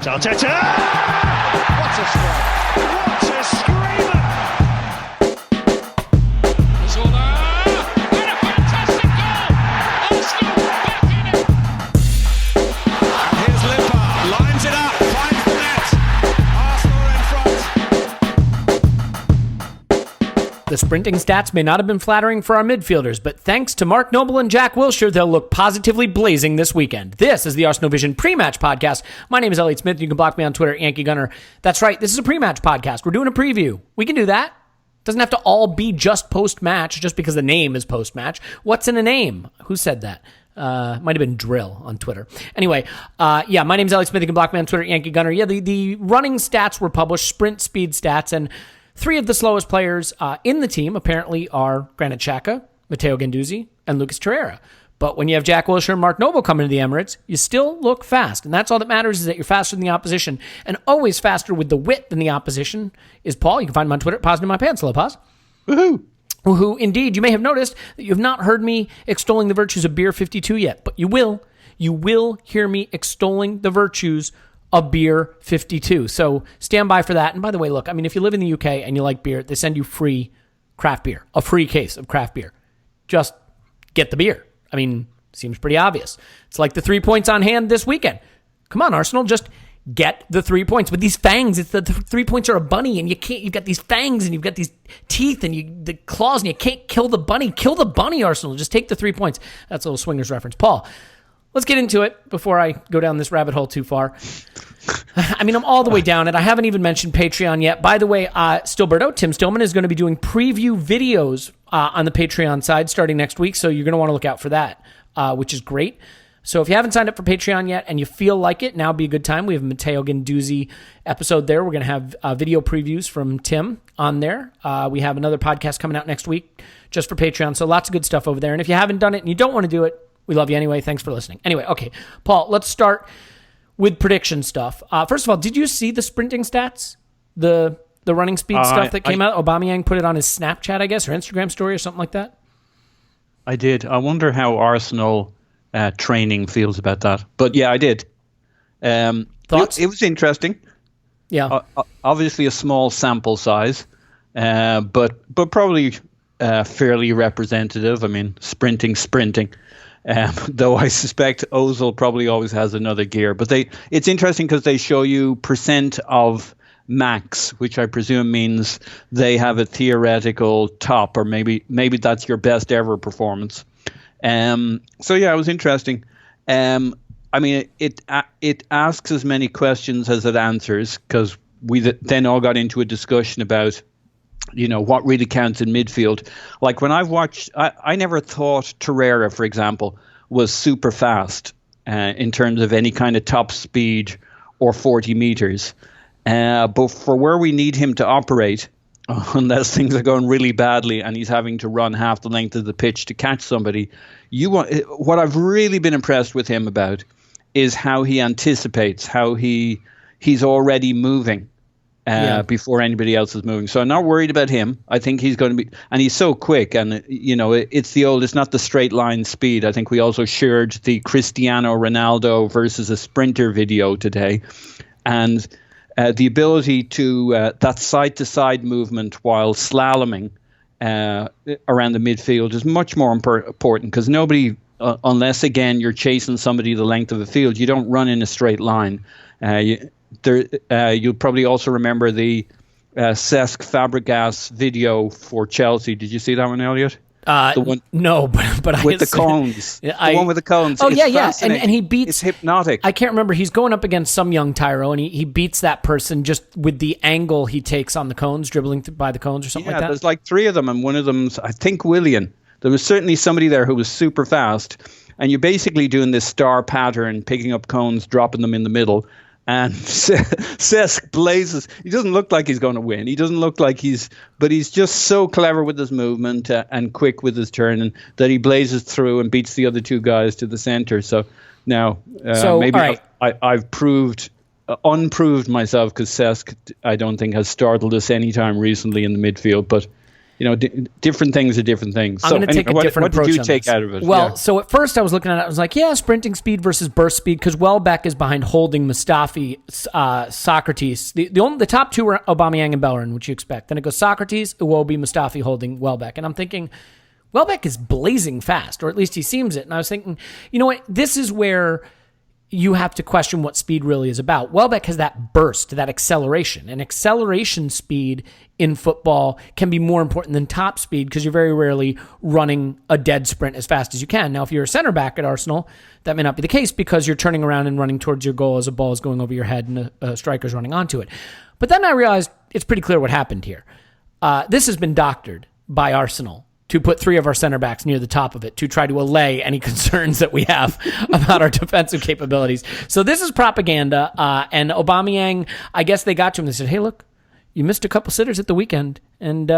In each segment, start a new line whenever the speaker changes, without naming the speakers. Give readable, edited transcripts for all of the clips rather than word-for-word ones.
Arteta! What a strike! What a screamer! Zola! And a fantastic goal! Arsenal back in it! And here's Limpar, lines it up, finds the net. Arsenal in front.
The sprinting stats may not have been flattering for our midfielders, but thanks to Mark Noble and Jack Wilshere, they'll look positively blazing this weekend. This is the Arsenal Vision pre-match podcast. My name is Elliot Smith. You can block me on Twitter, Yankee Gunner. That's right, this is a pre-match podcast. We're doing a preview. We can do that. Doesn't have to all be just post-match, just because the name is post-match. What's in a name? Who said that? Might have been Drill on Twitter. Anyway, my name is Elliot Smith. You can block me on Twitter, Yankee Gunner. Yeah, the running stats were published, sprint speed stats, and three of the slowest players in the team apparently are Granit Xhaka, Matteo Guendouzi, and Lucas Torreira. But when you have Jack Wilshere and Mark Noble coming to the Emirates, you still look fast. And that's all that matters, is that you're faster than the opposition. And always faster with the wit than the opposition is Paul. You can find him on Twitter at Pause in My Pants. Hello, Pause.
Woohoo!
Woohoo, indeed. You may have noticed that you have not heard me extolling the virtues of Beer 52 yet, but you will. You will hear me extolling the virtues of Beer 52. So stand by for that. And by the way, look, I mean, if you live in the UK and you like beer, they send you free craft beer, a free case of craft beer. Just get the beer. I mean, seems pretty obvious. It's like the 3 points on hand this weekend. Come on, Arsenal, just get the 3 points. With these fangs, it's the 3 points are a bunny, and you've got these fangs, and you've got these teeth, and the claws, and you can't kill the bunny. Kill the bunny, Arsenal. Just take the 3 points. That's a little Swingers reference. Paul, let's get into it before I go down this rabbit hole too far. I mean, I'm all the way down it. I haven't even mentioned Patreon yet. By the way, Stilberto, Tim Stillman, is going to be doing preview videos on the Patreon side starting next week, so you're going to want to look out for that, which is great. So if you haven't signed up for Patreon yet and you feel like it, now would be a good time. We have a Matteo Guendouzi episode there. We're going to have video previews from Tim on there. We have another podcast coming out next week just for Patreon, so lots of good stuff over there. And if you haven't done it and you don't want to do it, we love you anyway. Thanks for listening. Anyway, okay, Paul, let's start with prediction stuff. First of all, did you see the sprinting stats? The running speed stuff that came out? Aubameyang put it on his Snapchat, I guess, or Instagram story or something like that?
I did. I wonder how Arsenal training feels about that. But yeah, I did.
Thoughts?
It was interesting.
Yeah.
Obviously a small sample size, but probably fairly representative. I mean, sprinting. Though I suspect Ozil probably always has another gear. But it's interesting because they show you percent of max, which I presume means they have a theoretical top, or maybe that's your best ever performance. So yeah, it was interesting. I mean, it asks as many questions as it answers, because we then all got into a discussion about, what really counts in midfield. Like when I've watched, I never thought Torreira, for example, was super fast in terms of any kind of top speed or 40 meters. But for where we need him to operate, unless things are going really badly and he's having to run half the length of the pitch to catch somebody, what I've really been impressed with him about is how he anticipates, how he's already moving. Before anybody else is moving. So I'm not worried about him. I think he's going to be, and he's so quick, and it's not the straight line speed. I think we also shared the Cristiano Ronaldo versus a sprinter video today, and the ability to that side to side movement while slaloming around the midfield is much more important, because nobody, unless again you're chasing somebody the length of the field, you don't run in a straight line. You'll probably also remember the Cesc Fabregas video for Chelsea. Did you see that one, Elliot?
The one, no, but I
with the cones. The one with the cones.
Oh, it's and he beats.
It's hypnotic.
I can't remember. He's going up against some young Tyro, and he beats that person just with the angle he takes on the cones, dribbling by the cones or something like that.
Yeah, there's like three of them, and one of them's, I think, Willian. There was certainly somebody there who was super fast, and you're basically doing this star pattern, picking up cones, dropping them in the middle. And Cesc blazes. He doesn't look like he's going to win. He doesn't look like but he's just so clever with his movement and quick with his turn, and that he blazes through and beats the other two guys to the center. So now maybe right. I've unproved myself, because Cesc, I don't think, has startled us any time recently in the midfield. But different things are different things.
I'm going to take a different approach.
What did you
on
take
this.
out of it?
Well, so at first I was looking at it, I was like, yeah, sprinting speed versus burst speed, because Welbeck is behind Holding, Mustafi, Socrates. The top two are Aubameyang and Bellerin, which you expect. Then it goes Socrates, Iwobi, Mustafi, Holding, Welbeck. And I'm thinking, Welbeck is blazing fast, or at least he seems it. And I was thinking, you know what, this is where you have to question what speed really is about. Welbeck has that burst, that acceleration. And acceleration speed in football can be more important than top speed, because you're very rarely running a dead sprint as fast as you can. Now, if you're a center back at Arsenal, that may not be the case, because you're turning around and running towards your goal as a ball is going over your head and a striker's running onto it. But then I realized it's pretty clear what happened here. This has been doctored by Arsenal to put three of our center backs near the top of it to try to allay any concerns that we have about our defensive capabilities. So this is propaganda, and Aubameyang, I guess they got to him. They said, hey, look, you missed a couple sitters at the weekend, and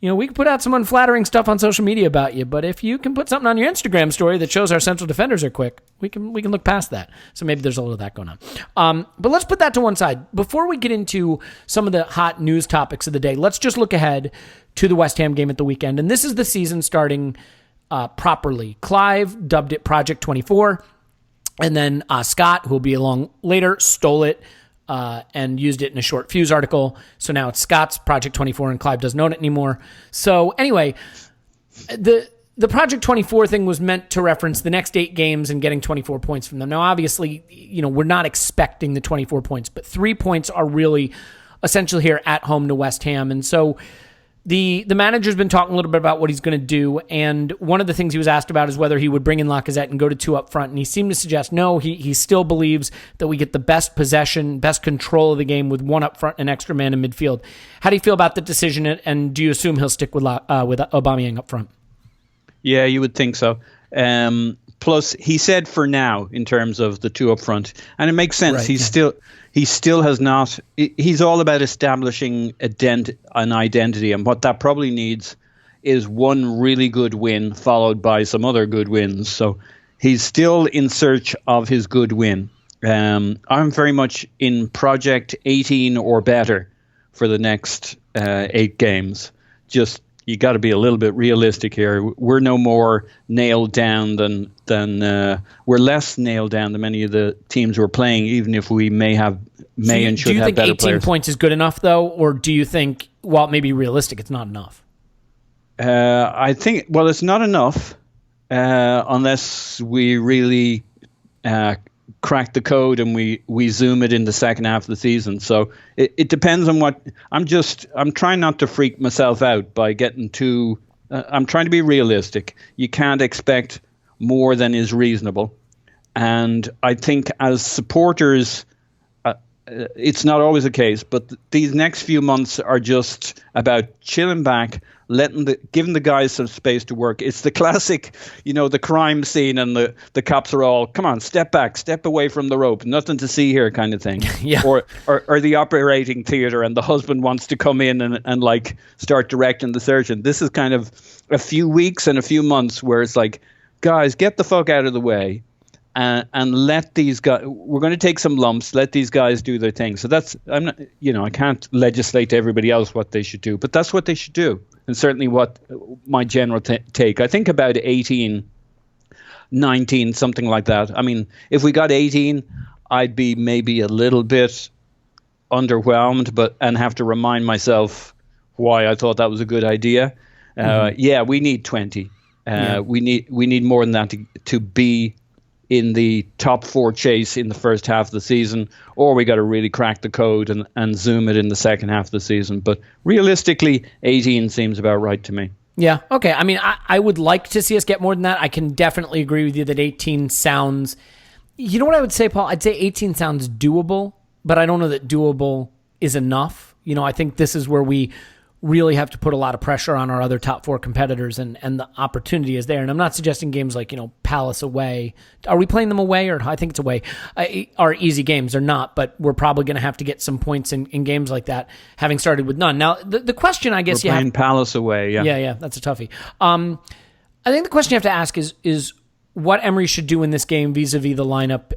we can put out some unflattering stuff on social media about you, but if you can put something on your Instagram story that shows our central defenders are quick, we can look past that. So maybe there's a little of that going on. But let's put that to one side. Before we get into some of the hot news topics of the day, let's just look ahead to the West Ham game at the weekend. And this is the season starting properly. Clive dubbed it Project 24, and then Scott, who will be along later, stole it and used it in a short Fuse article. So now it's Scott's Project 24, and Clive doesn't own it anymore. So anyway, the Project 24 thing was meant to reference the next 8 games and getting 24 points from them. Now, obviously, we're not expecting the 24 points, but 3 points are really essential here at home to West Ham. And so the manager's been talking a little bit about what he's going to do, and one of the things he was asked about is whether he would bring in Lacazette and go to 2 up front, and he seemed to suggest no, he still believes that we get the best possession, best control of the game with 1 up front and an extra man in midfield. How do you feel about the decision, and do you assume he'll stick with Aubameyang up front? Yeah,
you would think so. Plus, he said for now in terms of the 2 up front, and it makes sense. Right, He still has not. He's all about establishing an identity, and what that probably needs is one really good win followed by some other good wins. So he's still in search of his good win. I'm very much in Project 18 or better for the next 8 games. Just, you got to be a little bit realistic here. We're no more nailed down than we're less nailed down than many of the teams we're playing, even if we may and should have better players. Do you think 18
points is good enough, though, or do you think, while it may be realistic, it's not enough?
I think, well, it's not enough unless we really crack the code and we zoom it in the second half of the season. So it depends on what I'm trying not to freak myself out by getting too I'm trying to be realistic. You can't expect more than is reasonable, and I think as supporters it's not always the case, but these next few months are just about chilling back, giving the guys some space to work. It's the classic, the crime scene, and the cops are all, come on, step back, step away from the rope, nothing to see here kind of thing.
Yeah.
Or the operating theater, and the husband wants to come in and like start directing the surgeon. This is kind of a few weeks and a few months where it's like, guys, get the fuck out of the way. And let these guys, we're going to take some lumps, let these guys do their thing. So I can't legislate to everybody else what they should do, but that's what they should do. And certainly what my general take, I think about 18, 19, something like that. I mean, if we got 18, I'd be maybe a little bit underwhelmed, and have to remind myself why I thought that was a good idea. Yeah, we need 20. We need more than that to be in the top 4 chase in the first half of the season, or we got to really crack the code and zoom it in the second half of the season. But realistically, 18 seems about right to me.
Yeah, okay. I mean, I would like to see us get more than that. I can definitely agree with you that 18 sounds... You know what I would say, Paul? I'd say 18 sounds doable, but I don't know that doable is enough. I think this is where we really have to put a lot of pressure on our other top 4 competitors, and the opportunity is there. And I'm not suggesting games like, Palace away. Are we playing them away? Or I think it's away. Are easy games. They're not, but we're probably going to have to get some points in games like that, having started with none. Now, the question I guess
we're playing Palace away, yeah.
Yeah, that's a toughie. I think the question you have to ask is what Emery should do in this game vis-a-vis the lineup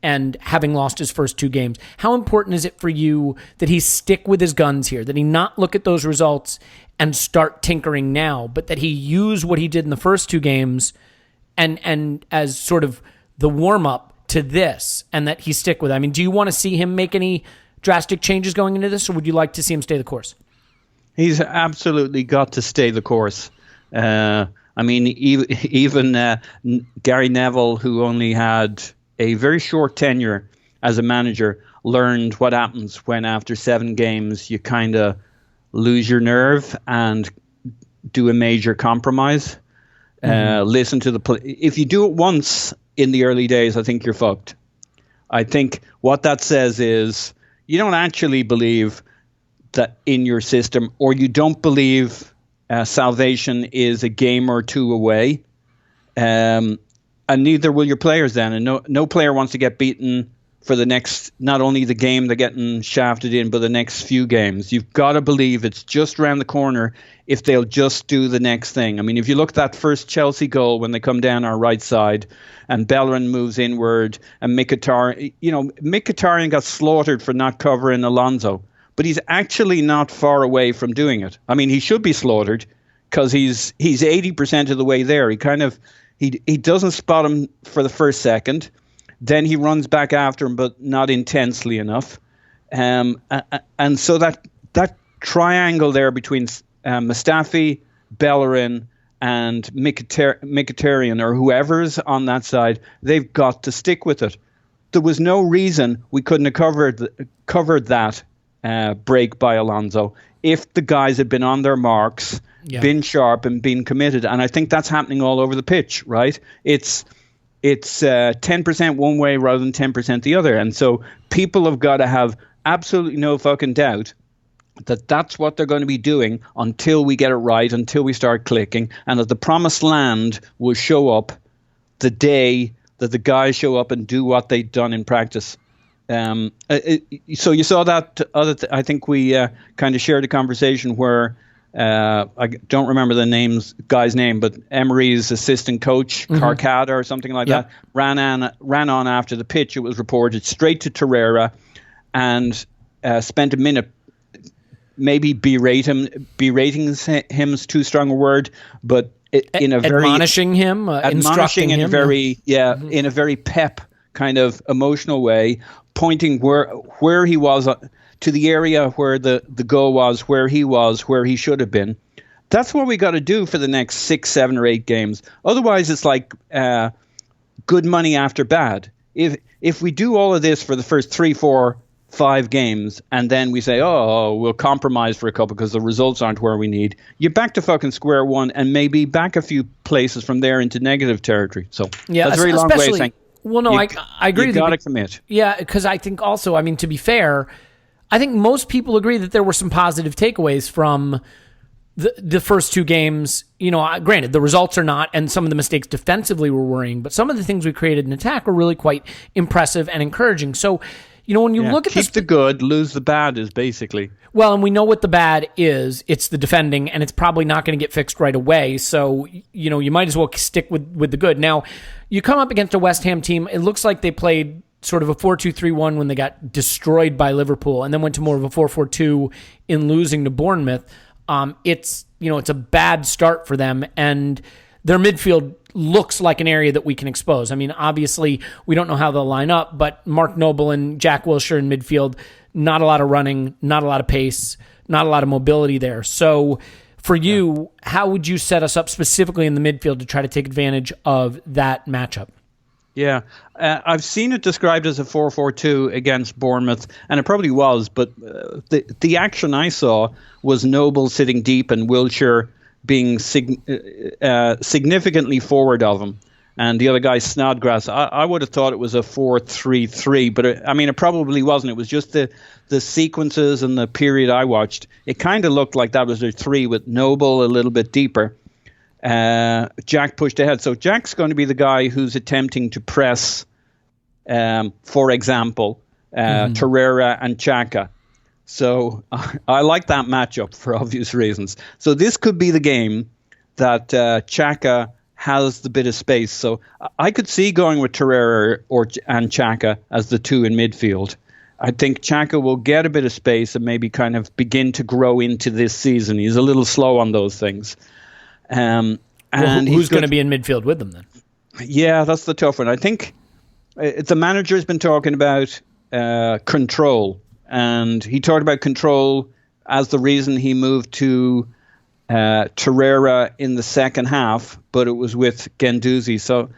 and having lost his first 2 games. How important is it for you that he stick with his guns here, that he not look at those results and start tinkering now, but that he use what he did in the first 2 games and as sort of the warm-up to this, and that he stick with it? I mean, do you want to see him make any drastic changes going into this, or would you like to see him stay the course?
He's absolutely got to stay the course. I mean, even Gary Neville, who only had a very short tenure as a manager, learned what happens when after 7 games you kind of lose your nerve and do a major compromise. Listen to if you do it once in the early days, I think you're fucked. I think what that says is you don't actually believe that in your system, or you don't believe salvation is a game or 2 away, and neither will your players then. And no player wants to get beaten for the next, not only the game they're getting shafted in, but the next few games. You've got to believe it's just around the corner if they'll just do the next thing. I mean, if you look at that first Chelsea goal when they come down our right side and Bellerin moves inward and Mkhitaryan got slaughtered for not covering Alonso. But he's actually not far away from doing it. I mean, he should be slaughtered because he's 80% of the way there. He doesn't spot him for the first second. Then he runs back after him, but not intensely enough. And so that triangle there between Mustafi, Bellerin, and Mkhitaryan, or whoever's on that side, they've got to stick with it. There was no reason we couldn't have covered that break by Alonso if the guys had been on their marks, been sharp and been committed. And I think that's happening all over the pitch, right? It's 10% one way rather than 10% the other. And so people have got to have absolutely no fucking doubt that that's what they're going to be doing until we get it right, until we start clicking, and that the promised land will show up the day that the guys show up and do what they've done in practice. So you saw that I think we kind of shared a conversation where I don't remember the guy's name, but Emery's assistant coach, Carcada or something like that, ran on after the pitch. It was reported straight to Torreira and spent a minute maybe berating him's too strong a word, but in a very
admonishing him, instructing him,
in a very pep kind of emotional way, pointing where he was to the area where the goal was, where he should have been. That's what we got to do for the next 6, 7, or 8 games. Otherwise, it's like good money after bad. If we do all of this for the first 3, 4, 5 games, and then we say, oh, we'll compromise for a couple because the results aren't where we need, you're back to fucking square one, and maybe back a few places from there into negative territory. So that's a very long way of saying. Well, no, I agree. You got to commit.
Yeah, because I think also, I mean, to be fair, I think most people agree that there were some positive takeaways from the first 2 games. You know, granted, the results are not, and some of the mistakes defensively were worrying, but some of the things we created in attack were really quite impressive and encouraging. So, you know, when you look at
keep the good, lose the bad is basically.
Well, and we know what the bad is. It's the defending, and it's probably not going to get fixed right away. So, you know, you might as well stick with the good. Now, you come up against a West Ham team. It looks like they played sort of a 4-2-3-1 when they got destroyed by Liverpool, and then went to more of a 4-4-2 in losing to Bournemouth. It's a bad start for them, and their midfield looks like an area that we can expose. I mean, obviously, we don't know how they'll line up, but Mark Noble and Jack Wilshere in midfield, not a lot of running, not a lot of pace, not a lot of mobility there. So for you, how would you set us up specifically in the midfield to try to take advantage of that matchup?
Yeah, I've seen it described as a 4-4-2 against Bournemouth, and it probably was, but the action I saw was Noble sitting deep and Wilshere being significantly forward of him, and the other guy Snodgrass. I would have thought it was a 4-3-3, but it probably wasn't. It was just the sequences and the period I watched. It kind of looked like that was their 3 with Noble a little bit deeper. Jack pushed ahead. So Jack's going to be the guy who's attempting to press, for example, Torreira and Xhaka. So I like that matchup for obvious reasons. So this could be the game that Xhaka has the bit of space. So I could see going with Torreira and Xhaka as the two in midfield. I think Xhaka will get a bit of space and maybe kind of begin to grow into this season. He's a little slow on those things.
And who's going to be in midfield with them then?
Yeah, that's the tough one. I think the manager has been talking about control, and he talked about control as the reason he moved to Torreira in the second half, but it was with Guendouzi. So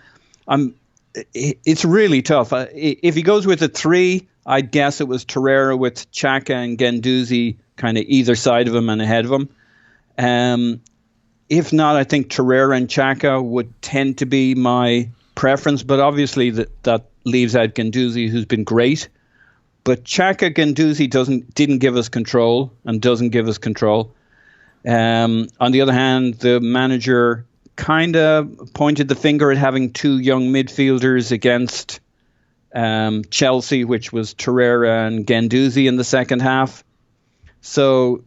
it's really tough. If he goes with a 3, I'd guess it was Torreira with Xhaka and Guendouzi kind of either side of him and ahead of him. If not, I think Torreira and Xhaka would tend to be my preference, but obviously that leaves out Guendouzi, who's been great. But Xhaka, Guendouzi didn't give us control and doesn't give us control. On the other hand, the manager kind of pointed the finger at having 2 young midfielders against Chelsea, which was Torreira and Guendouzi in the second half. So,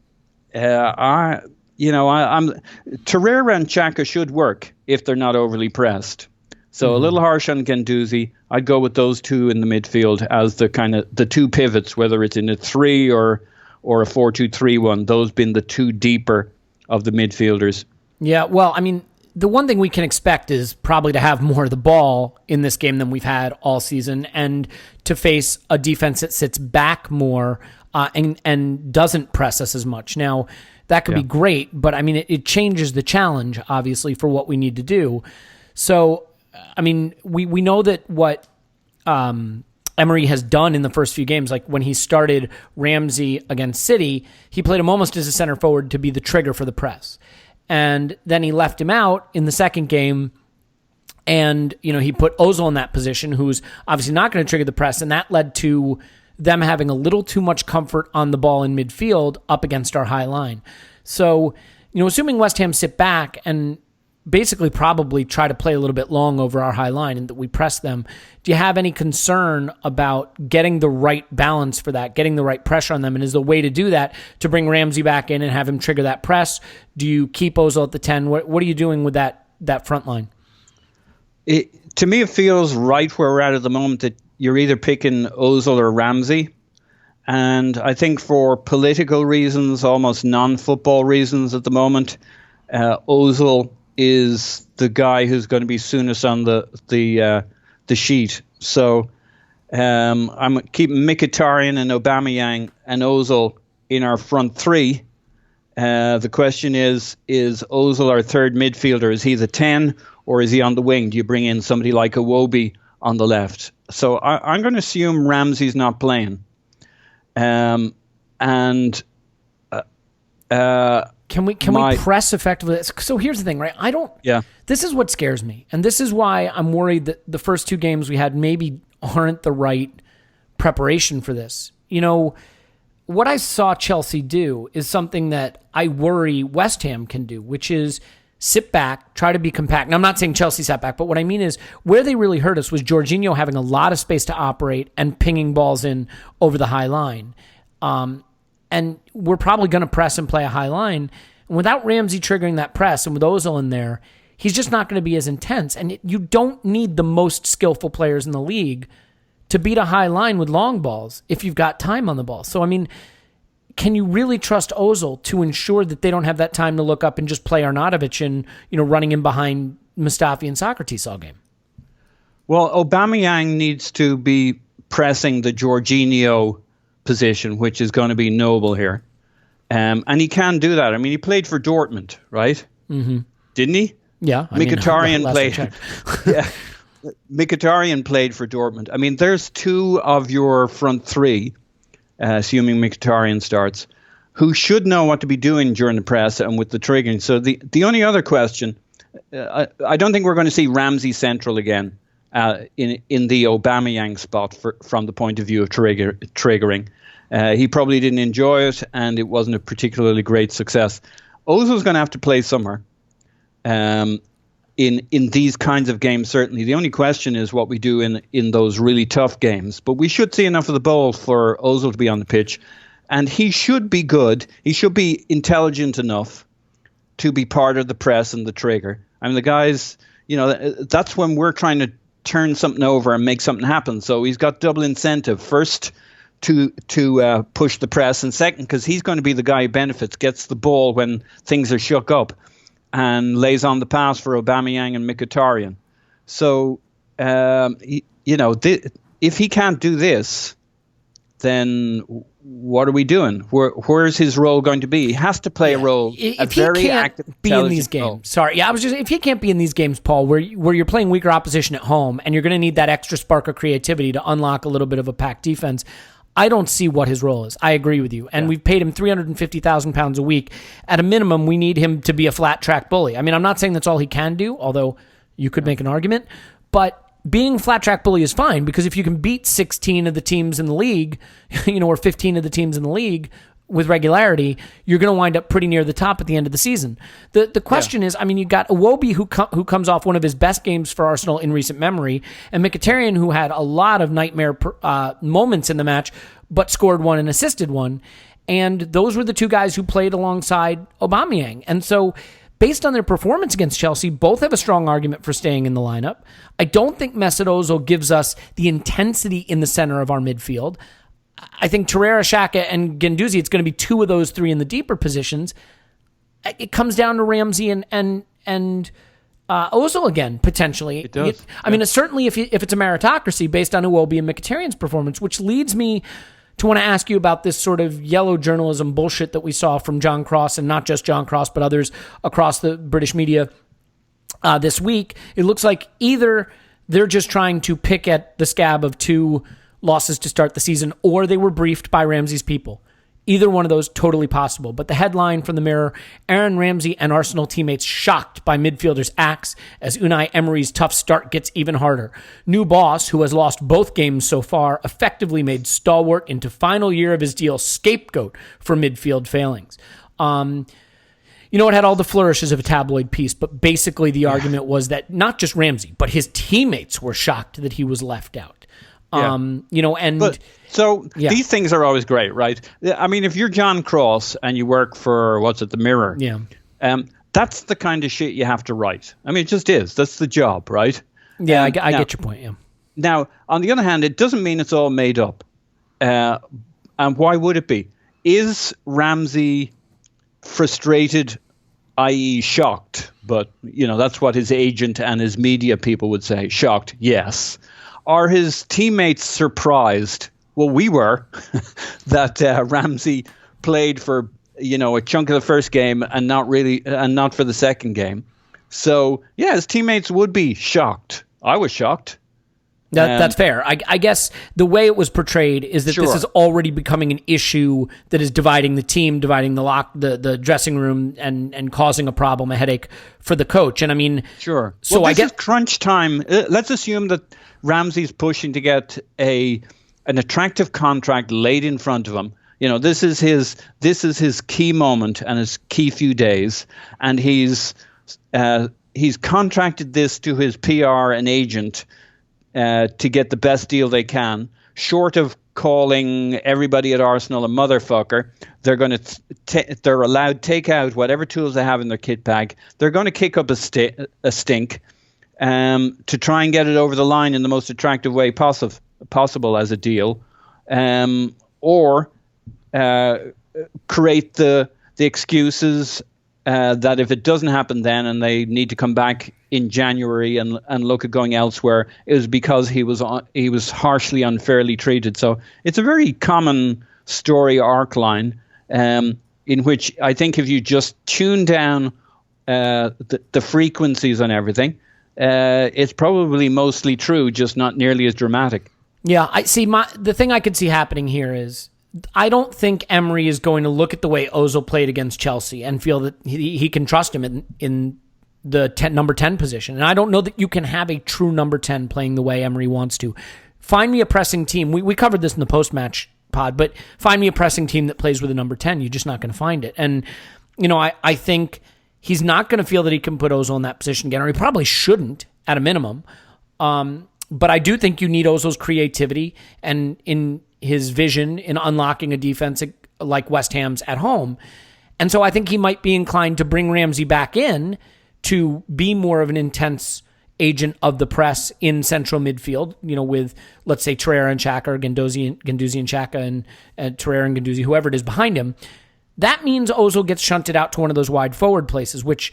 Torreira and Xhaka should work if they're not overly pressed. So a little harsh on Guendouzi. I'd go with those 2 in the midfield as the 2 pivots, whether it's in a 3 or a 4-2-3-1. Those being the 2 deeper of the midfielders.
Yeah, well, I mean, the one thing we can expect is probably to have more of the ball in this game than we've had all season, and to face a defense that sits back more and doesn't press us as much. Now, that could be great, but I mean, it changes the challenge, obviously, for what we need to do. So, I mean, we know that what Emery has done in the first few games, like when he started Ramsey against City, he played him almost as a center forward to be the trigger for the press. And then he left him out in the second game, and he put Ozil in that position, who's obviously not going to trigger the press, and that led to them having a little too much comfort on the ball in midfield up against our high line. So, assuming West Ham sit back and basically probably try to play a little bit long over our high line and that we press them, do you have any concern about getting the right balance for that, getting the right pressure on them? And is the way to do that to bring Ramsey back in and have him trigger that press? Do you keep Ozil at the 10? What are you doing with that front line?
To me, it feels right where we're at the moment that you're either picking Ozil or Ramsey. And I think for political reasons, almost non-football reasons at the moment, Ozil is the guy who's going to be soonest on the sheet. So I'm keeping Mkhitaryan and Aubameyang and Ozil in our front 3. The question is Ozil our third midfielder? Is he the 10 or is he on the wing? Do you bring in somebody like Iwobi on the left? So I'm going to assume Ramsey's not playing. Can we press effectively? So here's the thing, right? This is what scares me. And this is why I'm worried that the first 2 games we had maybe aren't the right preparation for this. What I saw Chelsea do is something that I worry West Ham can do, which is sit back, try to be compact. Now, I'm not saying Chelsea sat back, but what I mean is where they really hurt us was Jorginho having a lot of space to operate and pinging balls in over the high line. And we're probably going to press and play a high line. And without Ramsey triggering that press and with Ozil in there, he's just not going to be as intense. And you don't need the most skillful players in the league to beat a high line with long balls if you've got time on the ball. So, I mean, can you really trust Ozil to ensure that they don't have that time to look up and just play Arnautovic and, running in behind Mustafi and Socrates all game? Well, Aubameyang needs to be pressing the Jorginho position, which is going to be noble here. And he can do that. I mean, he played for Dortmund, right? Mm-hmm. Didn't he?
Yeah.
Mkhitaryan played. Yeah. Mkhitaryan played for Dortmund. I mean, there's 2 of your front 3, assuming Mkhitaryan starts, who should know what to be doing during the press and with the triggering. So the only other question, I don't think we're going to see Ramsey central again in the Aubameyang spot from the point of view of triggering. He probably didn't enjoy it, and it wasn't a particularly great success. Ozil's going to have to play somewhere in these kinds of games, certainly. The only question is what we do in those really tough games. But we should see enough of the ball for Ozil to be on the pitch. And he should be good. He should be intelligent enough to be part of the press and the trigger. I mean, the guy's, that's when we're trying to turn something over and make something happen. So he's got double incentive. First, to push the press, and second, because he's going to be the guy who benefits, gets the ball when things are shook up, and lays on the pass for Aubameyang and Mkhitaryan. So, if he can't do this, then what are we doing? Where's his role going to be? He has to play a role.
If he can't be in these games, if he can't be in these games, Paul, where you're playing weaker opposition at home, and you're going to need that extra spark of creativity to unlock a little bit of a packed defense, I don't see what his role is. I agree with you. And we've paid him £350,000 a week. At a minimum, we need him to be a flat track bully. I mean, I'm not saying that's all he can do, although you could make an argument. But being a flat track bully is fine, because if you can beat 16 of the teams in the league, or 15 of the teams in the league with regularity, you're going to wind up pretty near the top at the end of the season. The question is, I mean, you got Iwobi who comes off one of his best games for Arsenal in recent memory, and Mkhitaryan, who had a lot of nightmare moments in the match, but scored one and assisted one. And those were the two guys who played alongside Aubameyang. And so, based on their performance against Chelsea, both have a strong argument for staying in the lineup. I don't think Mesut Ozil gives us the intensity in the center of our midfield. I think Torreira, Xhaka, and Guendouzi, it's going to be two of those three in the deeper positions. It comes down to Ramsey and Ozil again, potentially.
It does.
I mean, certainly if it's a meritocracy based on Iwobi and Mkhitaryan's performance, which leads me to want to ask you about this sort of yellow journalism bullshit that we saw from John Cross, and not just John Cross, but others across the British media this week. It looks like either they're just trying to pick at the scab of two losses to start the season, or they were briefed by Ramsey's people. Either one of those, totally possible. But the headline from the Mirror: Aaron Ramsey and Arsenal teammates shocked by midfielders' acts as Unai Emery's tough start gets even harder. New boss, who has lost both games so far, effectively made stalwart into final year of his deal scapegoat for midfield failings. It had all the flourishes of a tabloid piece, but basically the argument was that not just Ramsey, but his teammates were shocked that he was left out. These things are always great, right? I mean, if you're John Cross and you work for, the Mirror, that's the kind of shit you have to write. I mean, it just is. That's the job, right? Yeah, I get your point, yeah.
Now, on the other hand, it doesn't mean it's all made up. And why would it be? Is Ramsey frustrated, i.e. shocked? But, that's what his agent and his media people would say. Shocked, yes. Are his teammates surprised? Well, we were that Ramsey played for a chunk of the first game and not for the second game. So yeah, his teammates would be shocked. I was shocked.
That's fair. I guess the way it was portrayed is that this is already becoming an issue that is dividing the team, dividing the dressing room, and causing a problem, a headache for the coach. And I mean,
sure. So I guess crunch time. Let's assume that Ramsey's pushing to get an attractive contract laid in front of him. This is his key moment and his key few days, and he's contracted this to his PR and agent to get the best deal they can. Short of calling everybody at Arsenal a motherfucker, they're allowed to take out whatever tools they have in their kit bag. They're going to kick up a stink. To try and get it over the line in the most attractive way possible as a deal, or create the excuses that if it doesn't happen then and they need to come back in January and look at going elsewhere, it was because he was harshly, unfairly treated. So it's a very common story arc line in which I think if you just tune down the frequencies on everything, it's probably mostly true, just not nearly as dramatic.
Yeah, I see. The thing I could see happening here is I don't think Emery is going to look at the way Ozil played against Chelsea and feel that he can trust him in the number 10 position. And I don't know that you can have a true number 10 playing the way Emery wants to. Find me a pressing team. We covered this in the post-match pod, but find me a pressing team that plays with a number 10. You're just not going to find it. And, I think he's not going to feel that he can put Ozil in that position again, or he probably shouldn't at a minimum. But I do think you need Ozil's creativity and in his vision in unlocking a defense like West Ham's at home. And so I think he might be inclined to bring Ramsey back in to be more of an intense agent of the press in central midfield, with, let's say, Torreira and Xhaka, or Guendouzi and Xhaka, and Torreira and Guendouzi, whoever it is behind him. That means Ozil gets shunted out to one of those wide forward places, which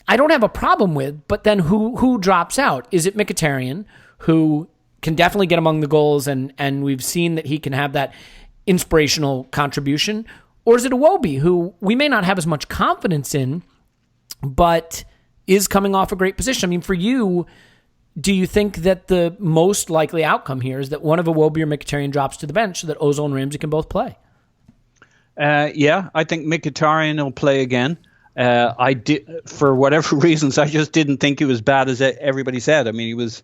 I don't have a problem with, but then who drops out? Is it Mkhitaryan, who can definitely get among the goals, and we've seen that he can have that inspirational contribution? Or is it Iwobi, who we may not have as much confidence in, but is coming off a great position? I mean, for you, do you think that the most likely outcome here is that one of Iwobi or Mkhitaryan drops to the bench so that Ozil and Ramsey can both play?
Yeah, I think Mkhitaryan will play again. I did, for whatever reasons, I just didn't think he was bad as everybody said. I mean, he was,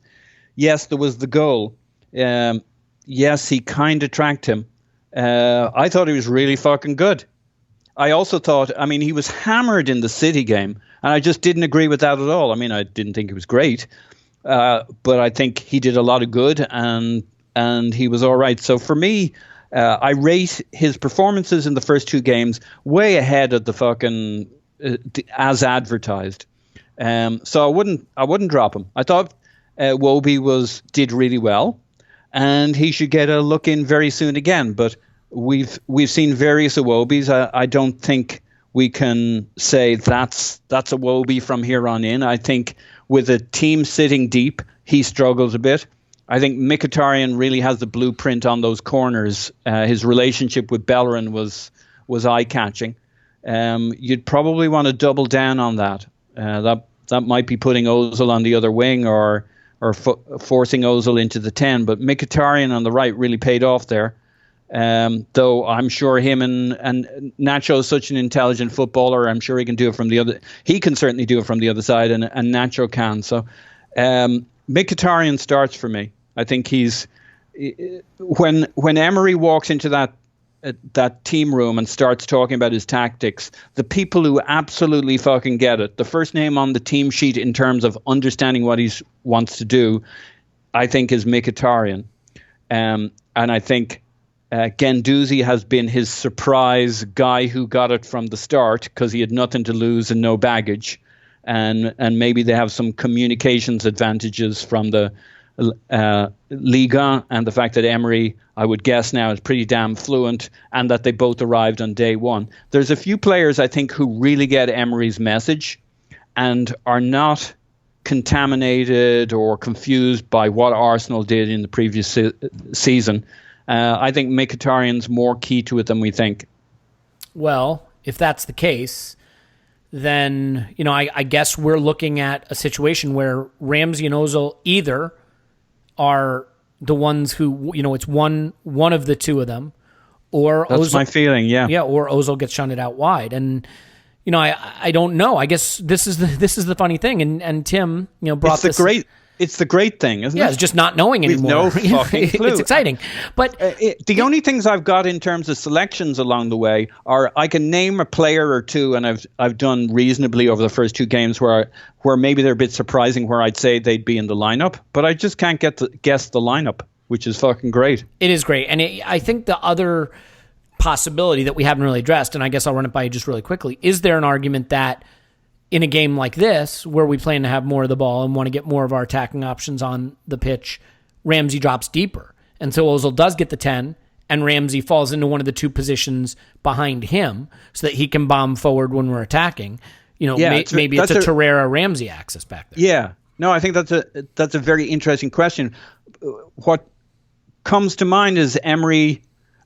yes, there was the goal. Yes, he kind of tracked him. I thought he was really fucking good. I also thought, I mean, he was hammered in the City game, and I just didn't agree with that at all. I mean, I didn't think he was great, but I think he did a lot of good, and he was all right. So for me, I rate his performances in the first two games way ahead of the fucking as advertised. So I wouldn't drop him. I thought Iwobi did really well, and he should get a look in very soon again. But we've seen various Iwobis. I don't think we can say that's Iwobi from here on in. I think with a team sitting deep, he struggles a bit. I think Mkhitaryan really has the blueprint on those corners. His relationship with Bellerin was eye-catching. You'd probably want to double down on that. That might be putting Ozil on the other wing or forcing Ozil into the 10. But Mkhitaryan on the right really paid off there. Though I'm sure him and Nacho is such an intelligent footballer. I'm sure he can do it from the other. He can certainly do it from the other side, and Nacho can. So Mkhitaryan starts for me. I think he's when Emery walks into that team room and starts talking about his tactics, the people who absolutely fucking get it, the first name on the team sheet in terms of understanding what he wants to do, I think is Mkhitaryan. And I think Guendouzi has been his surprise guy who got it from the start because he had nothing to lose and no baggage. And maybe they have some communications advantages from the Liga and the fact that Emery, I would guess now, is pretty damn fluent, and that they both arrived on day one. There's a few players, I think, who really get Emery's message and are not contaminated or confused by what Arsenal did in the previous season. I think Mkhitaryan's more key to it than we think.
Well, if that's the case, then I guess we're looking at a situation where Ramsey and Ozil either are the ones who, it's one of the two of them, or
that's
Ozil,
my feeling, yeah,
or Ozil gets shunted out wide, and I don't know. I guess this is the funny thing, and Tim brought this.
It's the great thing, isn't it?
Yeah, it's just not knowing anymore.
We've no fucking clue.
It's exciting. But
the only things I've got in terms of selections along the way are I can name a player or two, and I've done reasonably over the first two games where maybe they're a bit surprising, where I'd say they'd be in the lineup, but I just can't guess the lineup, which is fucking great. It
is great. And I think the other possibility that we haven't really addressed, and I guess I'll run it by you just really quickly, is there an argument that in a game like this, where we plan to have more of the ball and want to get more of our attacking options on the pitch, Ramsey drops deeper. And so Ozil does get the 10, and Ramsey falls into one of the two positions behind him so that he can bomb forward when we're attacking. Maybe it's a Torreira-Ramsey axis back there.
Yeah. No, I think that's a very interesting question. What comes to mind is Emery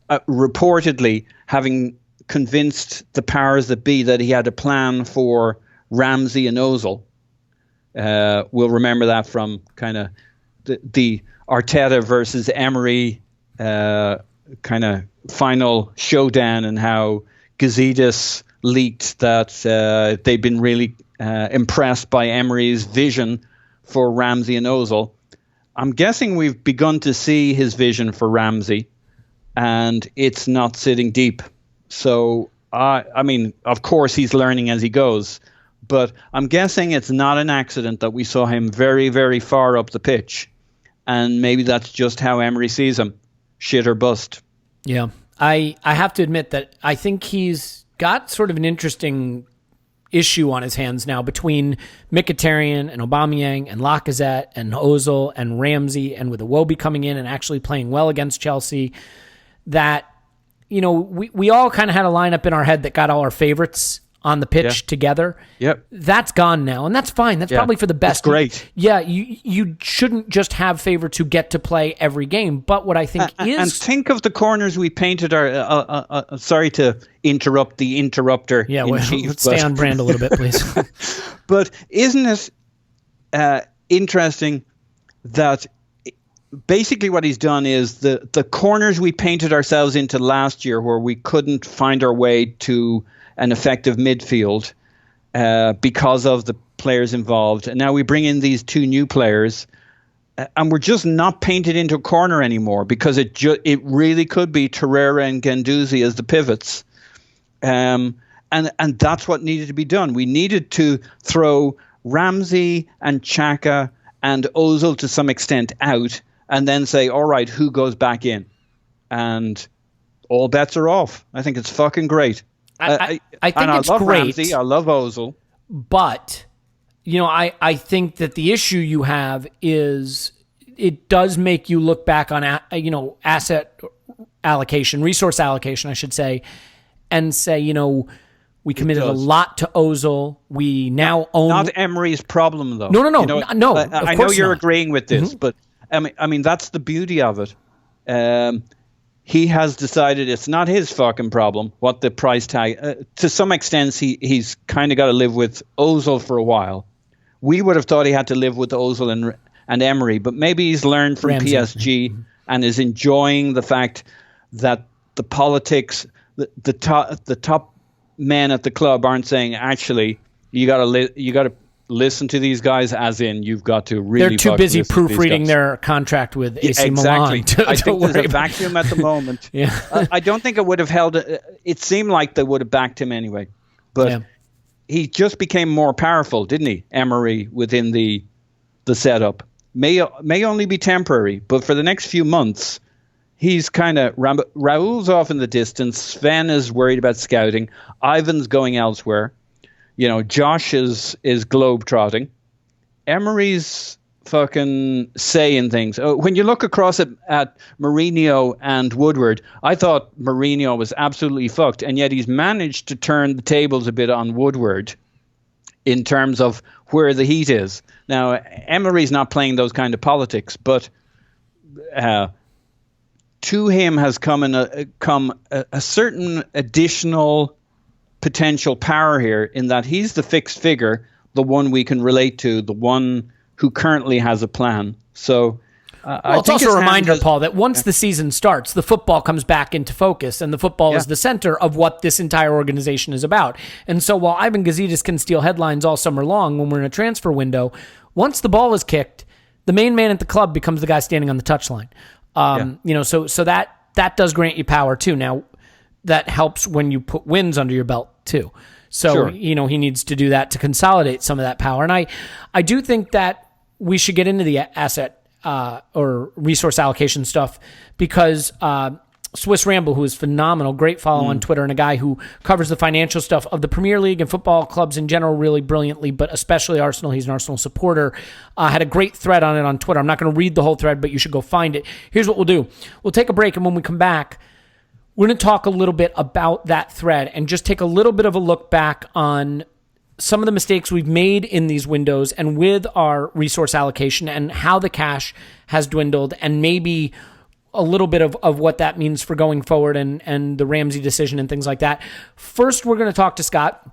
reportedly having convinced the powers that be that he had a plan for Ramsey and Ozil. We'll remember that from kind of the Arteta versus Emery kind of final showdown, and how Gazidis leaked that they'd been really impressed by Emery's vision for Ramsey and Ozil. I'm guessing we've begun to see his vision for Ramsey, and it's not sitting deep. So, I mean, of course he's learning as he goes, but I'm guessing it's not an accident that we saw him very, very far up the pitch. And maybe that's just how Emery sees him. Shit or bust.
Yeah. I have to admit that I think he's got sort of an interesting issue on his hands now between Mkhitaryan and Aubameyang and Lacazette and Ozil and Ramsey, and with Iwobi coming in and actually playing well against Chelsea, that, you know, we all kind of had a lineup in our head that got all our favorites on the pitch together.
Yep.
That's gone now, and that's fine. That's probably for the best.
It's great.
Yeah, you shouldn't just have favorites who get to play every game. But what I think is...
And think of the corners we painted our... sorry to interrupt the interrupter.
Yeah, well, let's stay on brand a little bit, please.
But isn't it interesting that basically what he's done is the corners we painted ourselves into last year, where we couldn't find our way to an effective midfield because of the players involved. And now we bring in these two new players and we're just not painted into a corner anymore, because it really could be Torreira and Guendouzi as the pivots. And that's what needed to be done. We needed to throw Ramsey and Xhaka and Ozil to some extent out, and then say, all right, who goes back in? And all bets are off. I think it's fucking great.
I think it's
love
great.
Ramsey, I love Ozil.
But, you know, I think that the issue you have is it does make you look back on, asset allocation, resource allocation, I should say, and say, you know, we committed a lot to Ozil. We now own...
Not Emery's problem, though.
No.
You know,
no.
I know you're agreeing with this, but I mean, that's the beauty of it. He has decided it's not his fucking problem what the price tag. To some extent, he's kind of got to live with Ozil for a while. We would have thought he had to live with Ozil and Emery, but maybe he's learned from
Ramsey.
PSG and is enjoying the fact that the politics, the top men at the club aren't saying, actually, you got to listen to these guys, as in you've got to really...
They're too busy proofreading their contract with AC Milan.
I think there's a vacuum at the moment. I don't think it would have held... It seemed like they would have backed him anyway. But he just became more powerful, didn't he, Emery, within the setup? May only be temporary, but for the next few months, he's kind of... Raul's off in the distance. Sven is worried about scouting. Ivan's going elsewhere. You know, Josh is globetrotting. Emery's fucking saying things. When you look across at Mourinho and Woodward, I thought Mourinho was absolutely fucked, and yet he's managed to turn the tables a bit on Woodward in terms of where the heat is. Now, Emery's not playing those kind of politics, but to him has come a certain additional potential power here, in that he's the fixed figure, the one we can relate to, the one who currently has a plan. So
it's also a reminder, Paul, that once the season starts, the football comes back into focus, and the football is the center of what this entire organization is about. And so while Ivan Gazidis can steal headlines all summer long when we're in a transfer window, once the ball is kicked, the main man at the club becomes the guy standing on the touchline. You know, so that does grant you power too. Now, that helps when you put wins under your belt too. So, you know, he needs to do that to consolidate some of that power. And I do think that we should get into the asset or resource allocation stuff, because Swiss Ramble, who is phenomenal, great follow on Twitter, and a guy who covers the financial stuff of the Premier League and football clubs in general really brilliantly, but especially Arsenal. He's an Arsenal supporter. Had a great thread on it on Twitter. I'm not going to read the whole thread, but you should go find it. Here's what we'll do. We'll take a break, and when we come back, we're going to talk a little bit about that thread and just take a little bit of a look back on some of the mistakes we've made in these windows and with our resource allocation, and how the cash has dwindled, and maybe a little bit of what that means for going forward, and the Ramsey decision and things like that. First, we're going to talk to Scott.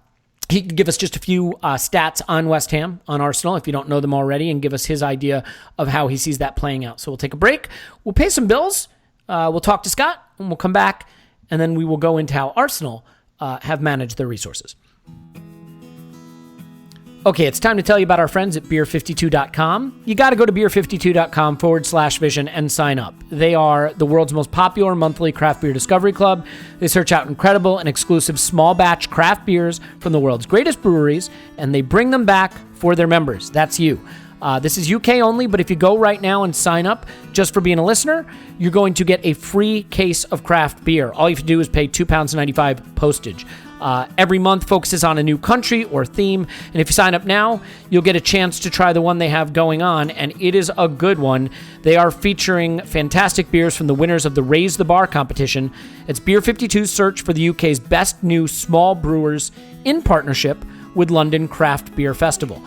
He can give us just a few stats on West Ham, on Arsenal, if you don't know them already, and give us his idea of how he sees that playing out. So we'll take a break. We'll pay some bills. We'll talk to Scott, and we'll come back, and then we will go into how Arsenal have managed their resources. Okay, it's time to tell you about our friends at beer52.com. You got to go to beer52.com/vision and sign up. They are the world's most popular monthly craft beer discovery club. They search out incredible and exclusive small batch craft beers from the world's greatest breweries, and they bring them back for their members. That's you. This is UK only, but if you go right now and sign up just for being a listener, you're going to get a free case of craft beer. All you have to do is pay £2.95 postage. Every month focuses on a new country or theme, and if you sign up now, you'll get a chance to try the one they have going on, and it is a good one. They are featuring fantastic beers from the winners of the Raise the Bar competition. It's Beer 52's search for the UK's best new small brewers in partnership with London Craft Beer Festival.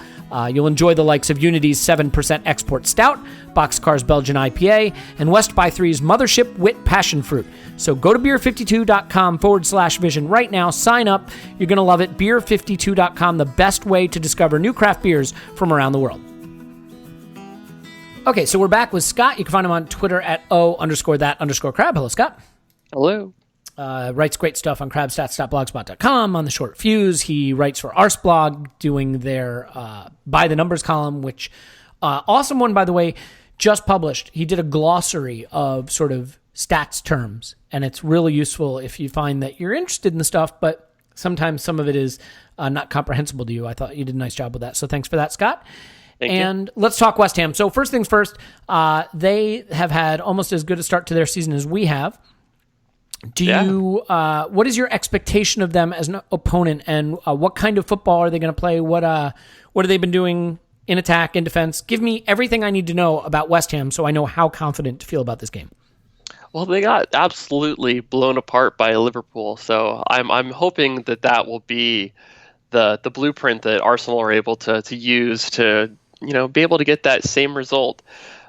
You'll enjoy the likes of Unity's 7% Export Stout, Boxcar's Belgian IPA, and West by Three's Mothership Wit Passion Fruit. So go to beer52.com/vision right now. Sign up. You're going to love it. Beer52.com, the best way to discover new craft beers from around the world. Okay, so we're back with Scott. You can find him on Twitter at @O_that_crab. Hello, Scott.
Hello.
Writes great stuff on crabstats.blogspot.com on the short fuse. He writes for Arseblog, doing their By the Numbers column, which awesome one, by the way, just published. He did a glossary of sort of stats terms, and it's really useful if you find that you're interested in the stuff, but sometimes some of it is not comprehensible to you. I thought you did a nice job with that, so thanks for that, Scott.
Thank
and
you.
Let's talk West Ham. So first things first, they have had almost as good a start to their season as we have. What is your expectation of them as an opponent, and what kind of football are they going to play? What have they been doing in attack, in defense? Give me everything I need to know about West Ham so I know how confident to feel about this game.
Well, they got absolutely blown apart by Liverpool, so I'm hoping that will be the blueprint that Arsenal are able to use to be able to get that same result.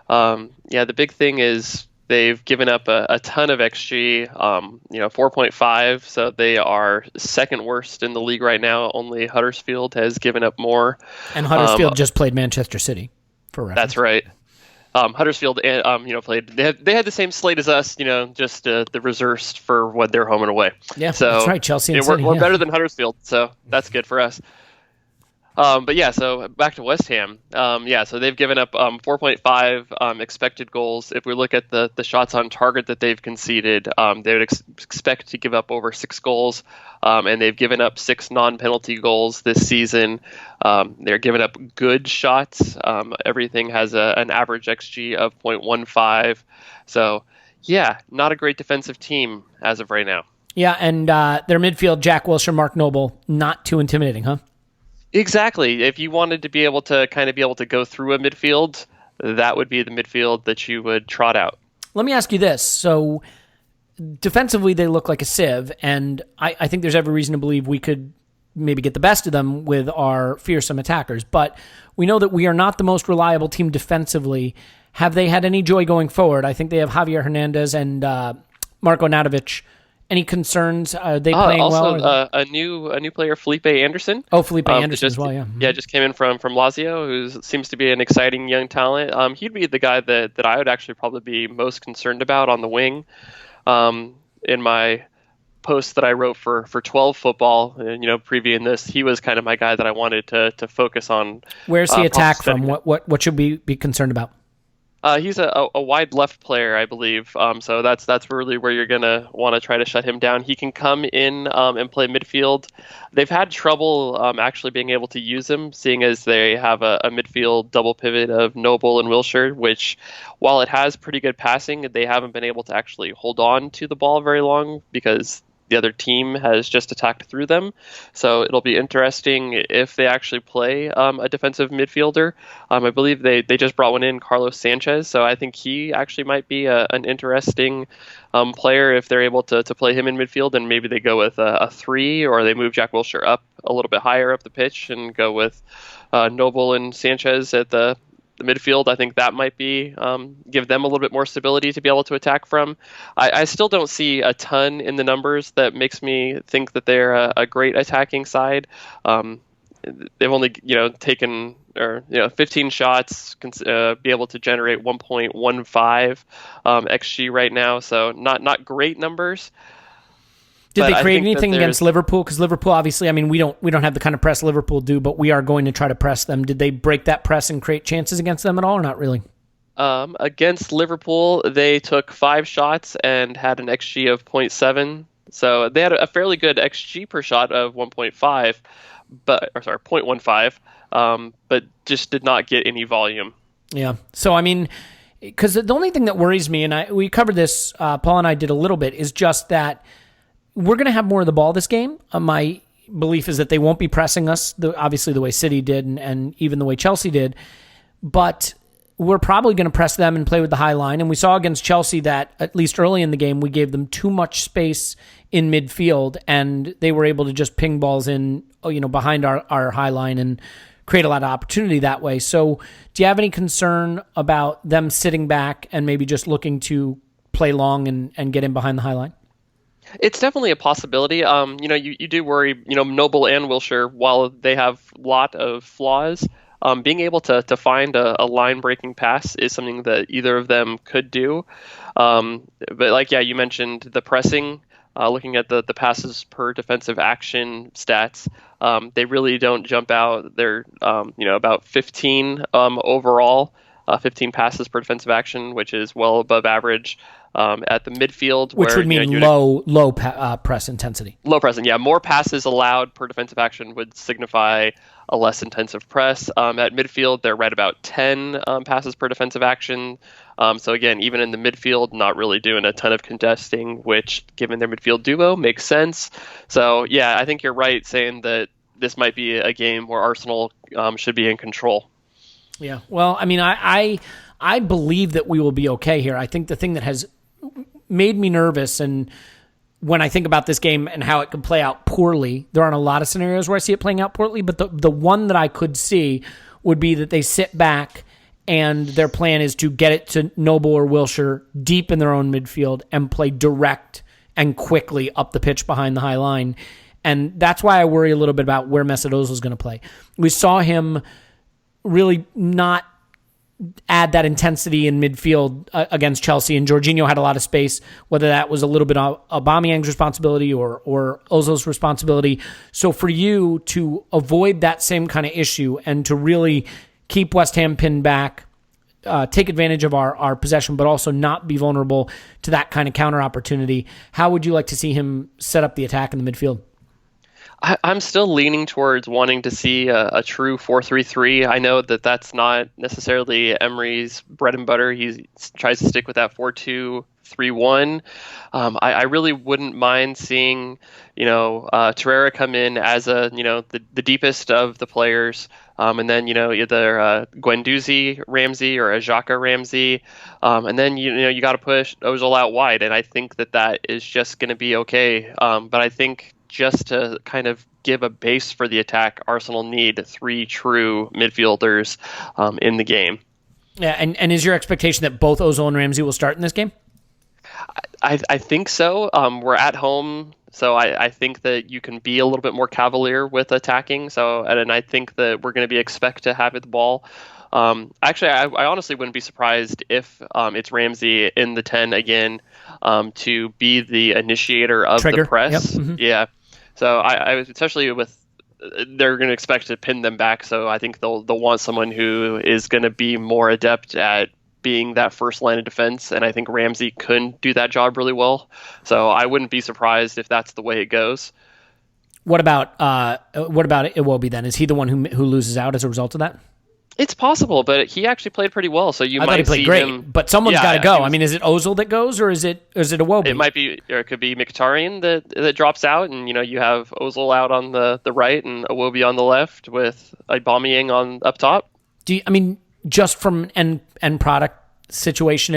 The big thing is they've given up a ton of XG, 4.5, so they are second worst in the league right now. Only Huddersfield has given up more.
And Huddersfield just played Manchester City, for reference.
That's right. Huddersfield, played. They had the same slate as us, just the reserves for when they're home and away.
Yeah,
so
that's right. Chelsea and City.
We're better than Huddersfield, so that's good for us. So back to West Ham. So they've given up 4.5 expected goals. If we look at the shots on target that they've conceded, they would expect to give up over 6 goals, and they've given up 6 non-penalty goals this season. They're giving up good shots. Everything has an average XG of 0.15. So, not a great defensive team as of right now.
Yeah, and their midfield, Jack Wilshere, Mark Noble, not too intimidating, huh?
Exactly. If you wanted to be able to go through a midfield, that would be the midfield that you would trot out.
Let me ask you this. So defensively, they look like a sieve, and I think there's every reason to believe we could maybe get the best of them with our fearsome attackers. But we know that we are not the most reliable team defensively. Have they had any joy going forward? I think they have Javier Hernandez and Marko Natovic. Any concerns? Are they playing
also,
well?
Also, a new player, Felipe Anderson.
Oh, Felipe Anderson as well, yeah.
Yeah, just came in from Lazio, who seems to be an exciting young talent. He'd be the guy that I would actually probably be most concerned about on the wing. In my post that I wrote for 12 football, previewing this, he was kind of my guy that I wanted to focus on.
Where's the attack from? What should we be concerned about?
He's a wide left player, I believe. So that's really where you're going to want to try to shut him down. He can come in and play midfield. They've had trouble actually being able to use him, seeing as they have a midfield double pivot of Noble and Wilshere, which, while it has pretty good passing, they haven't been able to actually hold on to the ball very long because the other team has just attacked through them. So it'll be interesting if they actually play a defensive midfielder. I believe they just brought one in, Carlos Sanchez. So I think he actually might be an interesting player if they're able to play him in midfield, and maybe they go with a 3, or they move Jack Wilshere up a little bit higher up the pitch and go with Noble and Sanchez at the midfield. I think that might be give them a little bit more stability to be able to attack from. I still don't see a ton in the numbers that makes me think that they're a great attacking side. They've only taken 15 shots, be able to generate 1.15 xG right now, so not great numbers.
Did they create anything against Liverpool? Because Liverpool, obviously, we don't have the kind of press Liverpool do, but we are going to try to press them. Did they break that press and create chances against them at all, or not really?
Against Liverpool, they took 5 shots and had an XG of 0.7. So they had a fairly good XG per shot of 0.15, but just did not get any volume.
Yeah. So, because the only thing that worries me, and we covered this, Paul and I did a little bit, is just that we're going to have more of the ball this game. My belief is that they won't be pressing us, obviously the way City did and even the way Chelsea did, but we're probably going to press them and play with the high line. And we saw against Chelsea that, at least early in the game, we gave them too much space in midfield, and they were able to just ping balls in, behind our high line and create a lot of opportunity that way. So do you have any concern about them sitting back and maybe just looking to play long and get in behind the high line?
It's definitely a possibility. You do worry, Noble and Wilshere, while they have a lot of flaws, being able to find a line-breaking pass is something that either of them could do. But you mentioned the pressing. Looking at the passes per defensive action stats, they really don't jump out. They're about 15 overall, 15 passes per defensive action, which is well above average. At the midfield,
which would mean low press intensity.
Low pressing, yeah. More passes allowed per defensive action would signify a less intensive press. At midfield, they're right about 10 passes per defensive action. So again, even in the midfield, not really doing a ton of contesting, which, given their midfield duo, makes sense. So yeah, I think you're right saying that this might be a game where Arsenal should be in control.
Yeah. Well, I mean, I believe that we will be okay here. I think the thing that has made me nervous, and when I think about this game and how it could play out poorly, there aren't a lot of scenarios where I see it playing out poorly, but the one that I could see would be that they sit back and their plan is to get it to Noble or Wilshere deep in their own midfield and play direct and quickly up the pitch behind the high line. And that's why I worry a little bit about where Mesut Ozil is going to play. We saw him really not add that intensity in midfield against Chelsea, and Jorginho had a lot of space, whether that was a little bit of Aubameyang's responsibility or Ozil's responsibility. So for you to avoid that same kind of issue and to really keep West Ham pinned back, take advantage of our possession, but also not be vulnerable to that kind of counter opportunity, how would you like to see him set up the attack in the midfield?
I'm still leaning towards wanting to see a true 4-3-3. I know that that's not necessarily Emery's bread and butter. He tries to stick with that 4-2-3-1. I really wouldn't mind seeing, Torreira come in as the deepest of the players. And then, either Guendouzi Ramsey or a Xhaka Ramsey. And then, you got to push Ozil out wide. And I think that is just going to be okay. But I think just to kind of give a base for the attack, Arsenal need 3 true midfielders in the game.
Yeah, and is your expectation that both Ozil and Ramsey will start in this game?
I think so. We're at home, so I think that you can be a little bit more cavalier with attacking. And I think that we're going to expect to have the ball. Actually, I honestly wouldn't be surprised if it's Ramsey in the 10 again to be the initiator of the press.
Yep. Mm-hmm.
Yeah. So I especially with they're going to expect to pin them back. So I think they'll want someone who is going to be more adept at being that first line of defense. And I think Ramsey could do that job really well. So I wouldn't be surprised if that's the way it goes.
What about Iwobi then? Is he the one who loses out as a result of that?
It's possible, but he actually played pretty well. So
I thought he played great,
him,
but someone's got to go. I mean, is it Ozil that goes, or is it Iwobi?
It might be, or it could be Mkhitaryan that drops out, and you have Ozil out on the right and Iwobi on the left with Aubameyang on up top.
Just from an end product situation,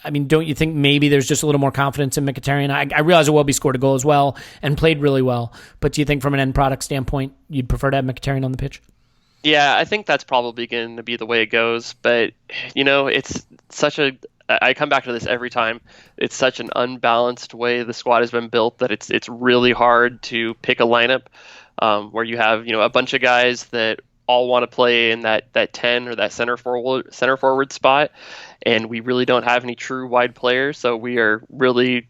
and don't you think maybe there's just a little more confidence in Mkhitaryan? I realize Iwobi scored a goal as well and played really well, but do you think from an end product standpoint you'd prefer to have Mkhitaryan on the pitch?
Yeah, I think that's probably going to be the way it goes. But, it's such I come back to this every time. It's such an unbalanced way the squad has been built that it's really hard to pick a lineup where you have, a bunch of guys that all want to play in that 10 or that center forward spot. And we really don't have any true wide players. So we are really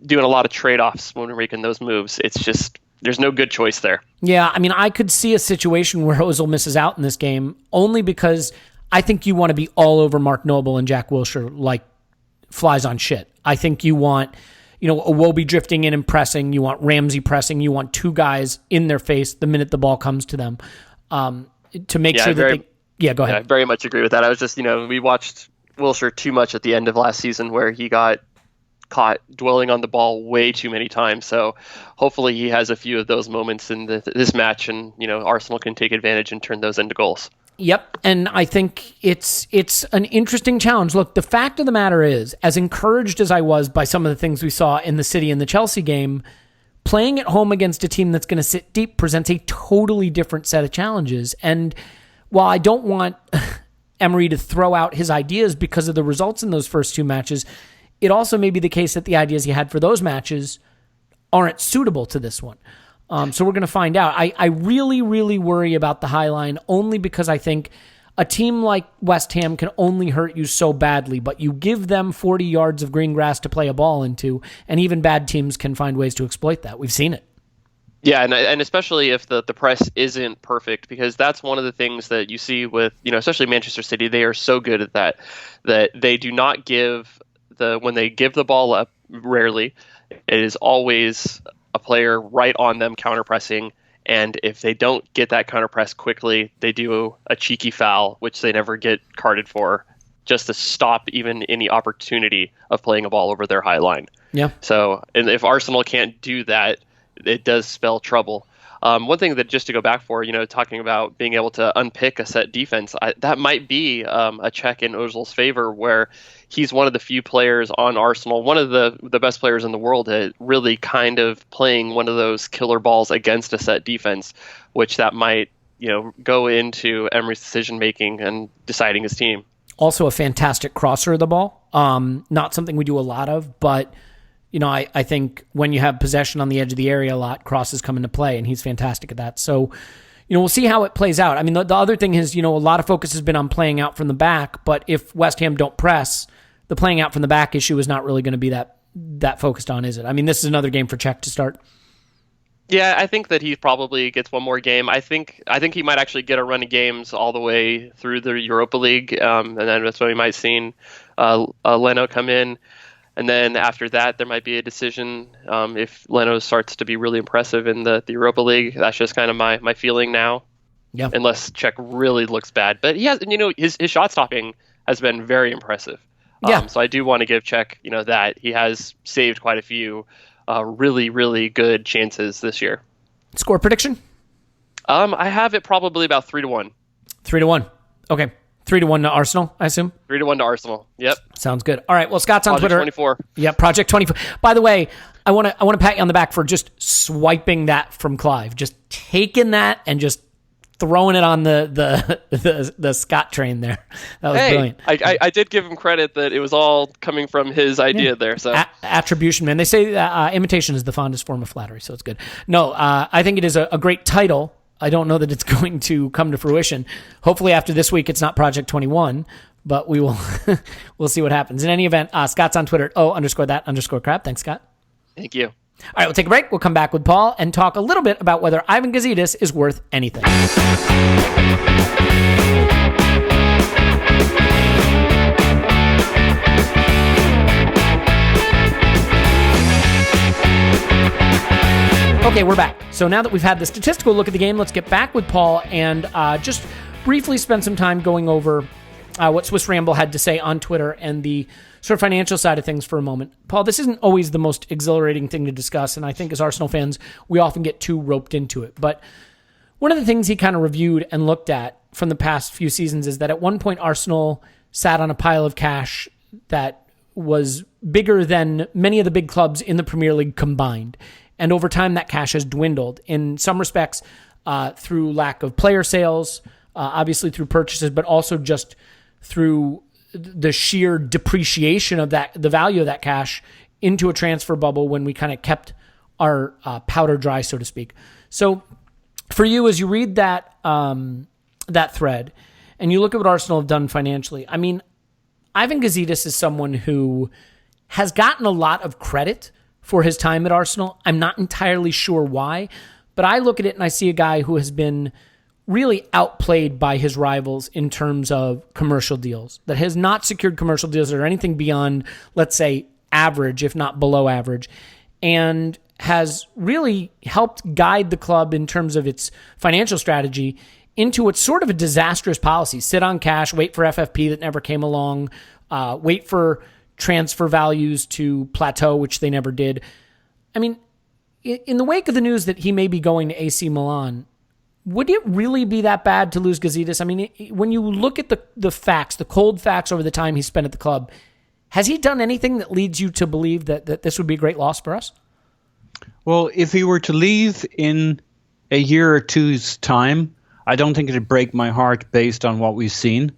doing a lot of trade-offs when we're making those moves. It's just, there's no good choice there. Yeah,
I could see a situation where Ozil misses out in this game only because I think you want to be all over Mark Noble and Jack Wilshere like flies on shit. I think you want, Iwobi drifting in and pressing. You want Ramsey pressing. You want 2 guys in their face the minute the ball comes to them to make sure that they... Yeah, go ahead.
I very much agree with that. I was just, we watched Wilshere too much at the end of last season where he got caught dwelling on the ball way too many times. So hopefully he has a few of those moments in this match, and Arsenal can take advantage and turn those into goals.
Yep, and I think it's an interesting challenge. Look, the fact of the matter is, as encouraged as I was by some of the things we saw in the City and the Chelsea game, playing at home against a team that's going to sit deep presents a totally different set of challenges. And while I don't want Emery to throw out his ideas because of the results in those first two matches, it also may be the case that the ideas he had for those matches aren't suitable to this one. So we're going to find out. I really, really worry about the high line only because I think a team like West Ham can only hurt you so badly, but you give them 40 yards of green grass to play a ball into, and even bad teams can find ways to exploit that. We've seen it.
Yeah, and especially if the press isn't perfect, because that's one of the things that you see with, especially Manchester City. They are so good at that they do not give when they give the ball up, rarely, it is always a player right on them counter-pressing, and if they don't get that counter-press quickly, they do a cheeky foul, which they never get carded for, just to stop even any opportunity of playing a ball over their high line.
Yeah.
So, and if Arsenal can't do that, it does spell trouble. One thing that, just to go back for, talking about being able to unpick a set defense, that might be a check in Ozil's favor, where he's one of the few players on Arsenal, one of the best players in the world at really kind of playing one of those killer balls against a set defense, which that might, go into Emery's decision making and deciding his team.
Also a fantastic crosser of the ball. Not something we do a lot of, but I think when you have possession on the edge of the area a lot, crosses come into play, and he's fantastic at that. So, we'll see how it plays out. I mean, the other thing is, a lot of focus has been on playing out from the back, but if West Ham don't press, the playing out from the back issue is not really going to be that focused on, is it? I mean, this is another game for Czech to start.
Yeah, I think that he probably gets one more game. I think he might actually get a run of games all the way through the Europa League, and then that's when we might see Leno come in. And then after that, there might be a decision if Leno starts to be really impressive in the Europa League. That's just kind of my feeling now.
Yeah.
Unless Czech really looks bad. But he has, his shot stopping has been very impressive.
Yeah.
So I do want to give Czech, that he has saved quite a few really, really good chances this year.
Score prediction?
I have it probably about 3-1.
3-1. Okay. 3-1 to Arsenal, I assume?
3-1 to Arsenal. Yep.
Sounds good. All right. Well, Scott's on
Project
Twitter.
24.
Yeah, Project 24. By the way, I want to pat you on the back for just swiping that from Clive, just taking that and just throwing it on the Scott train there. That was brilliant.
I did give him credit that it was all coming from his idea there. So
attribution, man. They say imitation is the fondest form of flattery, so it's good. No, I think it is a great title. I don't know that it's going to come to fruition. Hopefully after this week, it's not Project 21, but we will we'll see what happens. In any event, Scott's on Twitter at _that_crab. Thanks, Scott.
Thank you.
All right, we'll take a break. We'll come back with Paul and talk a little bit about whether Ivan Gazidis is worth anything. Okay, we're back. So now that we've had the statistical look at the game, let's get back with Paul and just briefly spend some time going over what Swiss Ramble had to say on Twitter and the sort of financial side of things for a moment. Paul, this isn't always the most exhilarating thing to discuss, and I think as Arsenal fans, we often get too roped into it. But one of the things he kind of reviewed and looked at from the past few seasons is that at one point Arsenal sat on a pile of cash that was bigger than many of the big clubs in the Premier League combined. And over time, that cash has dwindled in some respects through lack of player sales, obviously through purchases, but also just through the sheer depreciation of the value of that cash into a transfer bubble when we kind of kept our powder dry, so to speak. So for you, as you read that thread and you look at what Arsenal have done financially, I mean, Ivan Gazidis is someone who has gotten a lot of credit for his time at Arsenal. I'm not entirely sure why, but I look at it and I see a guy who has been really outplayed by his rivals in terms of commercial deals, that has not secured commercial deals that are anything beyond, let's say, average, if not below average, and has really helped guide the club in terms of its financial strategy into what's sort of a disastrous policy. Sit on cash, wait for FFP that never came along, wait for transfer values to plateau, which they never did. I mean, in the wake of the news that he may be going to AC Milan, would it really be that bad to lose Gazidis? I mean, when you look at the facts, the cold facts over the time he spent at the club, has he done anything that leads you to believe that this would be a great loss for us?
Well, if he were to leave in a year or two's time, I don't think it'd break my heart based on what we've seen.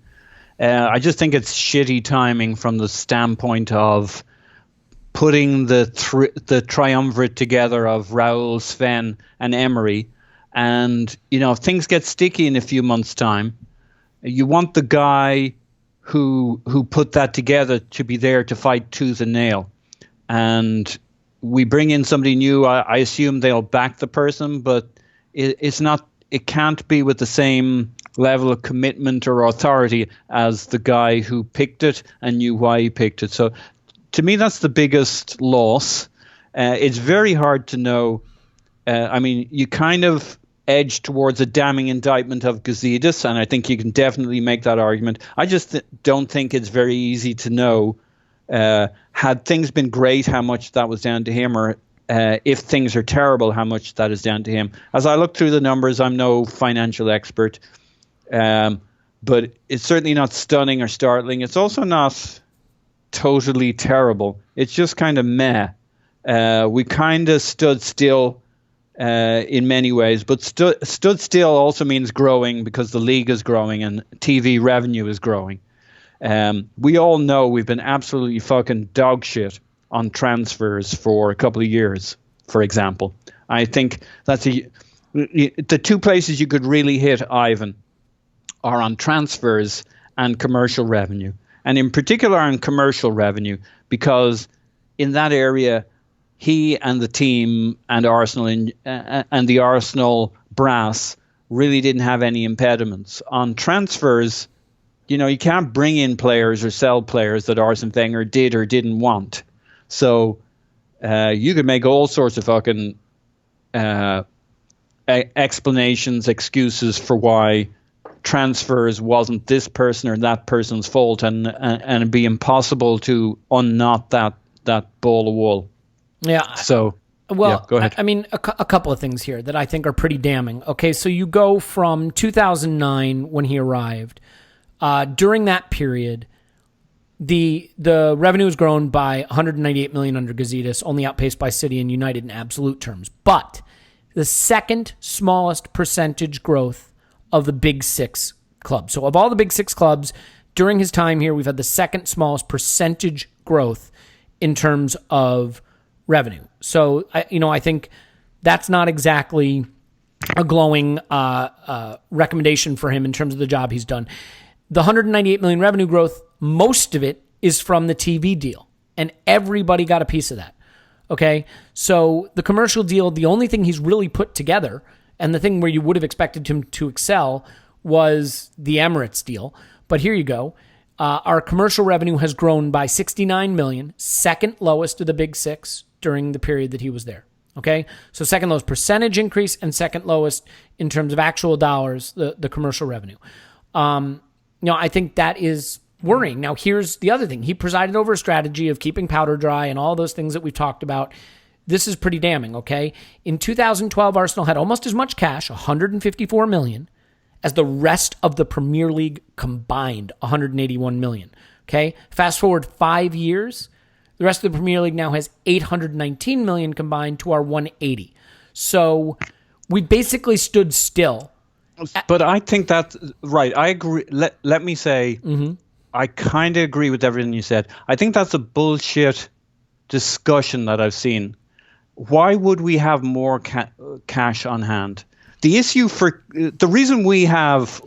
I just think it's shitty timing from the standpoint of putting the triumvirate together of Raul, Sven, and Emery. And, if things get sticky in a few months' time, you want the guy who put that together to be there to fight tooth and nail. And we bring in somebody new. I assume they'll back the person, but it's not. It can't be with the same level of commitment or authority as the guy who picked it and knew why he picked it. So, to me, that's the biggest loss. It's very hard to know. You kind of edge towards a damning indictment of Gazidis, and I think you can definitely make that argument. I just don't think it's very easy to know, had things been great, how much that was down to him, or if things are terrible, how much that is down to him. As I look through the numbers, I'm no financial expert, but it's certainly not stunning or startling. It's also not totally terrible. It's just kind of meh. We kind of stood still in many ways, but stood still also means growing, because the league is growing and TV revenue is growing. We all know we've been absolutely fucking dog shit on transfers for a couple of years, for example. I think that's the two places you could really hit Ivan are on transfers and commercial revenue, and in particular on commercial revenue, because in that area he and the team and Arsenal and the Arsenal brass really didn't have any impediments. On transfers, you can't bring in players or sell players that Arsene Wenger did or didn't want. So you could make all sorts of fucking explanations, excuses for why transfers wasn't this person or that person's fault, and it'd be impossible to unknot that ball of wool.
Yeah.
So, go ahead.
I mean, a couple of things here that I think are pretty damning. Okay, so you go from 2009 when he arrived. During that period, the revenue has grown by 198 million under Gazidis, only outpaced by City and United in absolute terms. But the second smallest percentage growth of the Big Six clubs. So of all the Big Six clubs, during his time here, we've had the second smallest percentage growth in terms of revenue. So, I think that's not exactly a glowing recommendation for him in terms of the job he's done. The 198 million revenue growth, most of it is from the TV deal, and everybody got a piece of that. Okay, so the commercial deal, the only thing he's really put together, and the thing where you would have expected him to excel, was the Emirates deal. But here you go. Our commercial revenue has grown by 69 million, second lowest of the Big Six during the period that he was there. Okay, so second lowest percentage increase and second lowest in terms of actual dollars, the commercial revenue. I think that is worrying. Now, here's the other thing. He presided over a strategy of keeping powder dry and all those things that we've talked about. This is pretty damning, okay? In 2012, Arsenal had almost as much cash, 154 million, as the rest of the Premier League combined, 181 million, okay? Fast forward 5 years, the rest of the Premier League now has 819 million combined to our 180. So we basically stood still.
But I think that's right. I agree. Let me say, I kind of agree with everything you said. I think that's a bullshit discussion that I've seen. Why would we have more cash on hand? The reason we have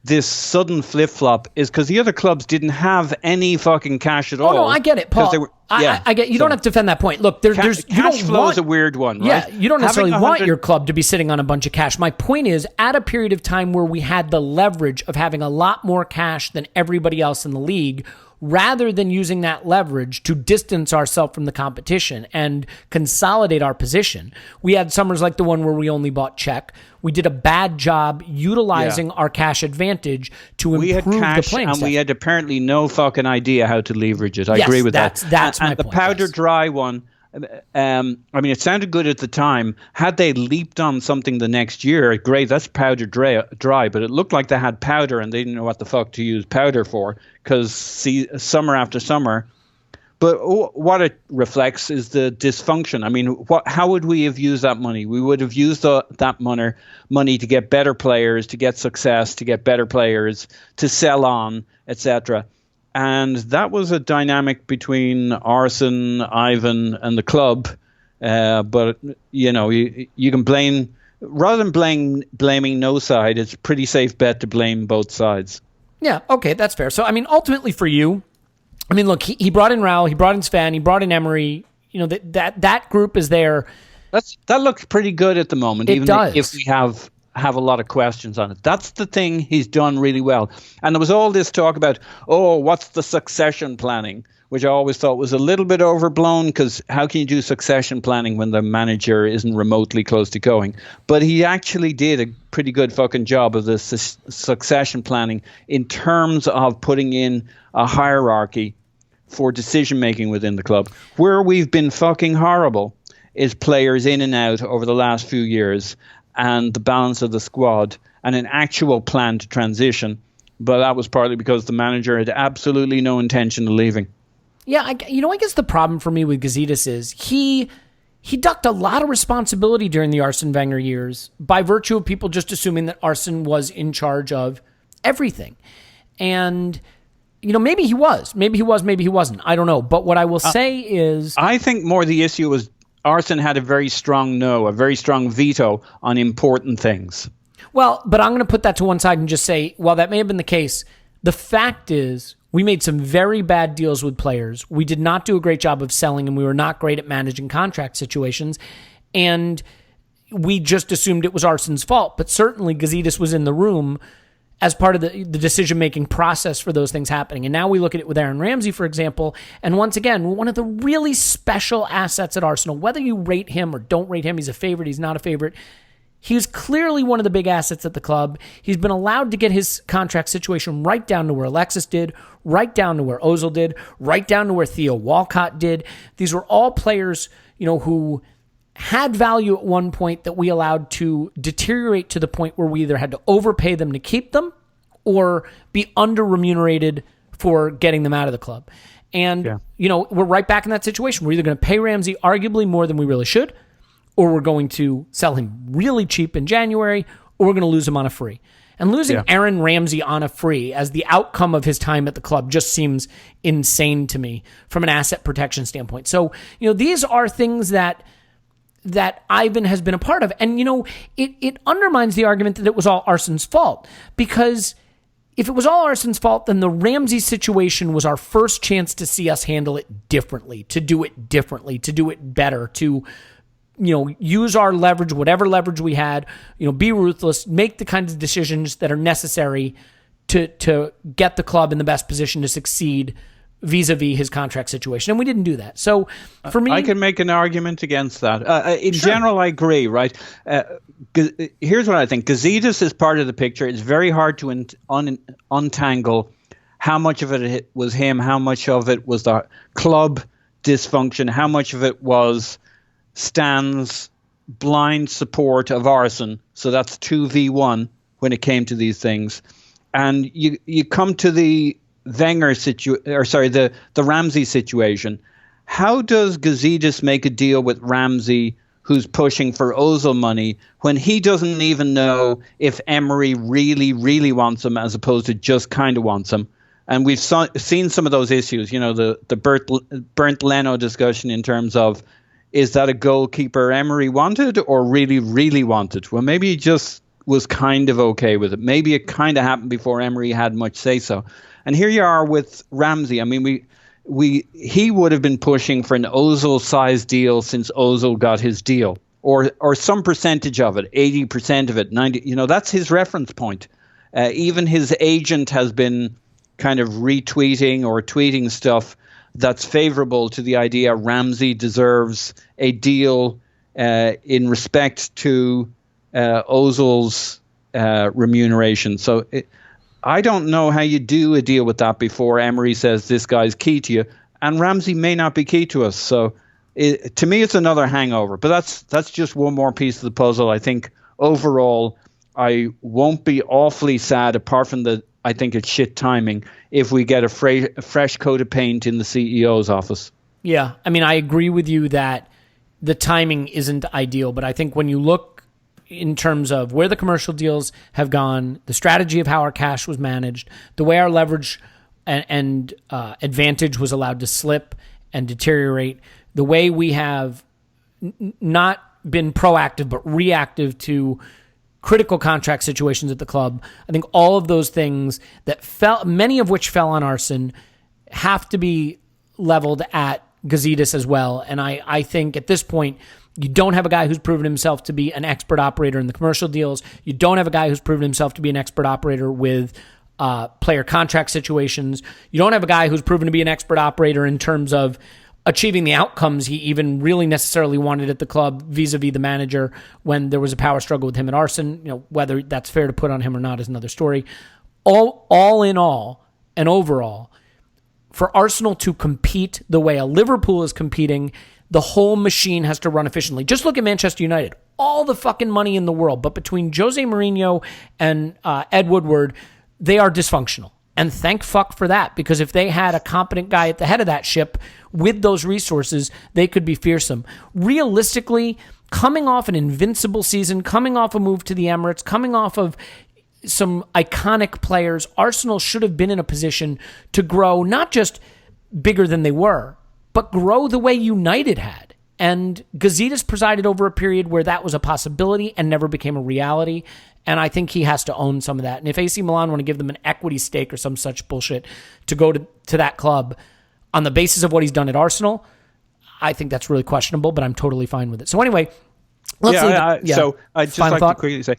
this sudden flip-flop is because the other clubs didn't have any fucking cash at all.
Oh, no, I get it, Paul. I get you don't have to defend that point. Look,
cash flow is a weird one, right?
Yeah, you don't necessarily want your club to be sitting on a bunch of cash. My point is, at a period of time where we had the leverage of having a lot more cash than everybody else in the league, rather than using that leverage to distance ourselves from the competition and consolidate our position. We had summers like the one where we only bought Czech. We did a bad job utilizing our cash advantage to improve the playing
and
set.
we had apparently no fucking idea how to leverage it. I agree with that.
That's my
point. And the powder
yes.
dry one, I mean, it sounded good at the time. Had they leaped on something the next year, great, that's powder dry. But it looked like they had powder and they didn't know what the fuck to use powder for, because summer after summer. But what it reflects is the dysfunction. I mean, how would we have used that money? We would have used that money to get better players, to get success, to get better players, to sell on, etc. And that was a dynamic between Arsene, Ivan, and the club. But, you know, you can blame, rather than blaming no side, it's a pretty safe bet to blame both sides.
Yeah, okay, that's fair. So, I mean, ultimately for you, I mean, look, he brought in Raul, he brought in Sven, he brought in Emery. You know, that group is there.
That looks pretty good at the moment,
It does.
If we have a lot of questions on it. That's the thing he's done really well. And there was all this talk about, what's the succession planning, which I always thought was a little bit overblown, because how can you do succession planning when the manager isn't remotely close to going? But he actually did a pretty good fucking job of the succession planning in terms of putting in a hierarchy for decision making within the club. Where we've been fucking horrible is players in and out over the last few years, and the balance of the squad, and an actual plan to transition. But that was partly because the manager had absolutely no intention of leaving.
Yeah, I guess the problem for me with Gazidis is he ducked a lot of responsibility during the Arsene Wenger years by virtue of people just assuming that Arsene was in charge of everything. And, you know, maybe he was, maybe he wasn't. I don't know. But what I will say is,
I think more the issue was Arsene had a very strong veto on important things.
Well, but I'm going to put that to one side and just say, while that may have been the case, the fact is we made some very bad deals with players. We did not do a great job of selling, and we were not great at managing contract situations. And we just assumed it was Arsene's fault. But certainly Gazidis was in the room as part of the decision-making process for those things happening. And now we look at it with Aaron Ramsey, for example, and once again, one of the really special assets at Arsenal, whether you rate him or don't rate him, he's a favorite, he's not a favorite, he's clearly one of the big assets at the club. He's been allowed to get his contract situation right down to where Alexis did, right down to where Ozil did, right down to where Theo Walcott did. These were all players, you know, who had value at one point that we allowed to deteriorate to the point where we either had to overpay them to keep them or be under remunerated for getting them out of the club. And, you know, we're right back in that situation. We're either going to pay Ramsey arguably more than we really should, or we're going to sell him really cheap in January, or we're going to lose him on a free. And losing Aaron Ramsey on a free as the outcome of his time at the club just seems insane to me from an asset protection standpoint. So, you know, these are things that Ivan has been a part of. And, you know, it undermines the argument that it was all Arsene's fault, because if it was all Arsene's fault, then the Ramsey situation was our first chance to see us handle it differently, to do it better, to, you know, use our leverage, whatever leverage we had, you know, be ruthless, make the kinds of decisions that are necessary to get the club in the best position to succeed vis-a-vis his contract situation. And we didn't do that. So for me,
I can make an argument against that. In general, I agree, right? Here's what I think. Gazidis is part of the picture. It's very hard to untangle how much of it was him, how much of it was the club dysfunction, how much of it was Stan's blind support of Arsene. So that's 2v1 when it came to these things. And you come to the Wenger the Ramsey situation. How does Gazidis make a deal with Ramsey, who's pushing for Ozil money, when he doesn't even know if Emery really, really wants him as opposed to just kind of wants him? And we've seen some of those issues, you know, the Bernd Leno discussion in terms of, is that a goalkeeper Emery wanted or really, really wanted? Well, maybe he just was kind of okay with it. Maybe it kind of happened before Emery had much say-so. And here you are with Ramsey. I mean, he would have been pushing for an Ozil-sized deal since Ozil got his deal, or some percentage of it, 80% of it, 90%. You know, that's his reference point. Even his agent has been kind of retweeting or tweeting stuff that's favorable to the idea Ramsey deserves a deal in respect to Ozil's remuneration. So I don't know how you do a deal with that before Emery says this guy's key to you, and Ramsey may not be key to us. So to me, it's another hangover. But that's just one more piece of the puzzle. I think overall, I won't be awfully sad, apart from I think it's shit timing, if we get a fresh coat of paint in the CEO's office.
Yeah, I mean, I agree with you that the timing isn't ideal, but I think when you look in terms of where the commercial deals have gone, the strategy of how our cash was managed, the way our leverage and advantage was allowed to slip and deteriorate, the way we have not been proactive but reactive to critical contract situations at the club, I think all of those things that many of which fell on Arsene, have to be leveled at Gazidis as well. And I think at this point, you don't have a guy who's proven himself to be an expert operator in the commercial deals. You don't have a guy who's proven himself to be an expert operator with player contract situations. You don't have a guy who's proven to be an expert operator in terms of achieving the outcomes he even really necessarily wanted at the club vis-a-vis the manager when there was a power struggle with him and Arsene. Whether that's fair to put on him or not is another story. All in all and overall, for Arsenal to compete the way a Liverpool is competing, the whole machine has to run efficiently. Just look at Manchester United. All the fucking money in the world, but between Jose Mourinho and Ed Woodward, they are dysfunctional. And thank fuck for that, because if they had a competent guy at the head of that ship with those resources, they could be fearsome. Realistically, coming off an invincible season, coming off a move to the Emirates, coming off of some iconic players, Arsenal should have been in a position to grow, not just bigger than they were, but grow the way United had. And Gazidis presided over a period where that was a possibility and never became a reality. And I think he has to own some of that. And if AC Milan want to give them an equity stake or some such bullshit to go to that club on the basis of what he's done at Arsenal, I think that's really questionable, but I'm totally fine with it. So anyway,
so I'd just like to quickly say,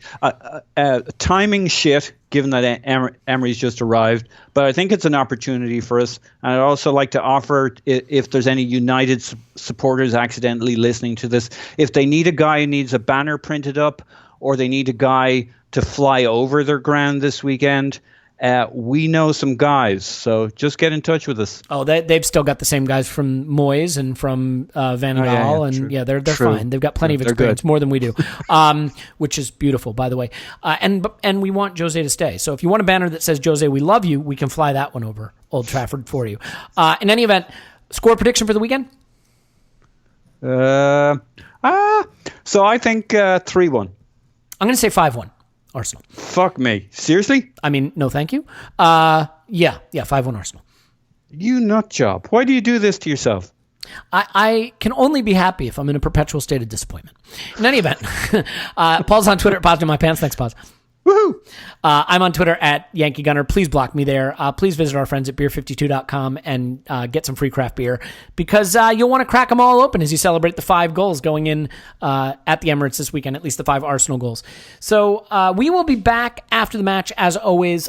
timing shit, given that Emery's just arrived, but I think it's an opportunity for us. And I'd also like to offer, if there's any United supporters accidentally listening to this, if they need a guy who needs a banner printed up, or they need a guy to fly over their ground this weekend, we know some guys, so just get in touch with us.
Oh, they've still got the same guys from Moyes and from Van Gaal, and they're fine. They've got plenty of experience, more than we do, which is beautiful, by the way. And we want Jose to stay. So if you want a banner that says "Jose, we love you," we can fly that one over Old Trafford for you. In any event, score prediction for the weekend?
So I think 3-1.
I'm going to say 5-1. Arsenal.
Fuck me. Seriously?
I mean, no thank you. Yeah, 5-1 Arsenal.
You nut job. Why do you do this to yourself?
I can only be happy if I'm in a perpetual state of disappointment. In any event, Paul's on Twitter at Pause in My Pants. Thanks, Pause.
Woohoo!
I'm on Twitter at Yankee Gunner. Please block me there. Please visit our friends at beer52.com and get some free craft beer, because you'll want to crack them all open as you celebrate the 5 goals going in at the Emirates this weekend, at least the 5 Arsenal goals. So we will be back after the match, as always.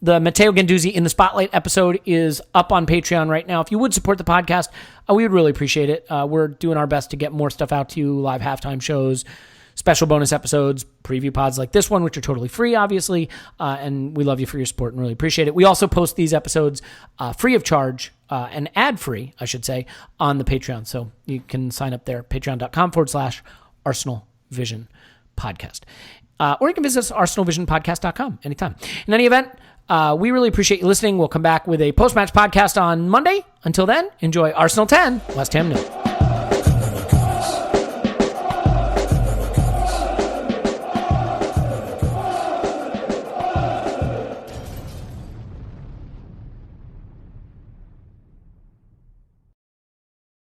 The Matteo Ganduzzi in the Spotlight episode is up on Patreon right now. If you would support the podcast, we would really appreciate it. We're doing our best to get more stuff out to you, live halftime shows, special bonus episodes, preview pods like this one, which are totally free, obviously, and we love you for your support and really appreciate it. We also post these episodes free of charge and ad-free, I should say, on the Patreon, so you can sign up there, patreon.com/Arsenal Vision Podcast. Or you can visit us, arsenalvisionpodcast.com anytime. In any event, we really appreciate you listening. We'll come back with a post-match podcast on Monday. Until then, enjoy Arsenal 10, West Ham 0.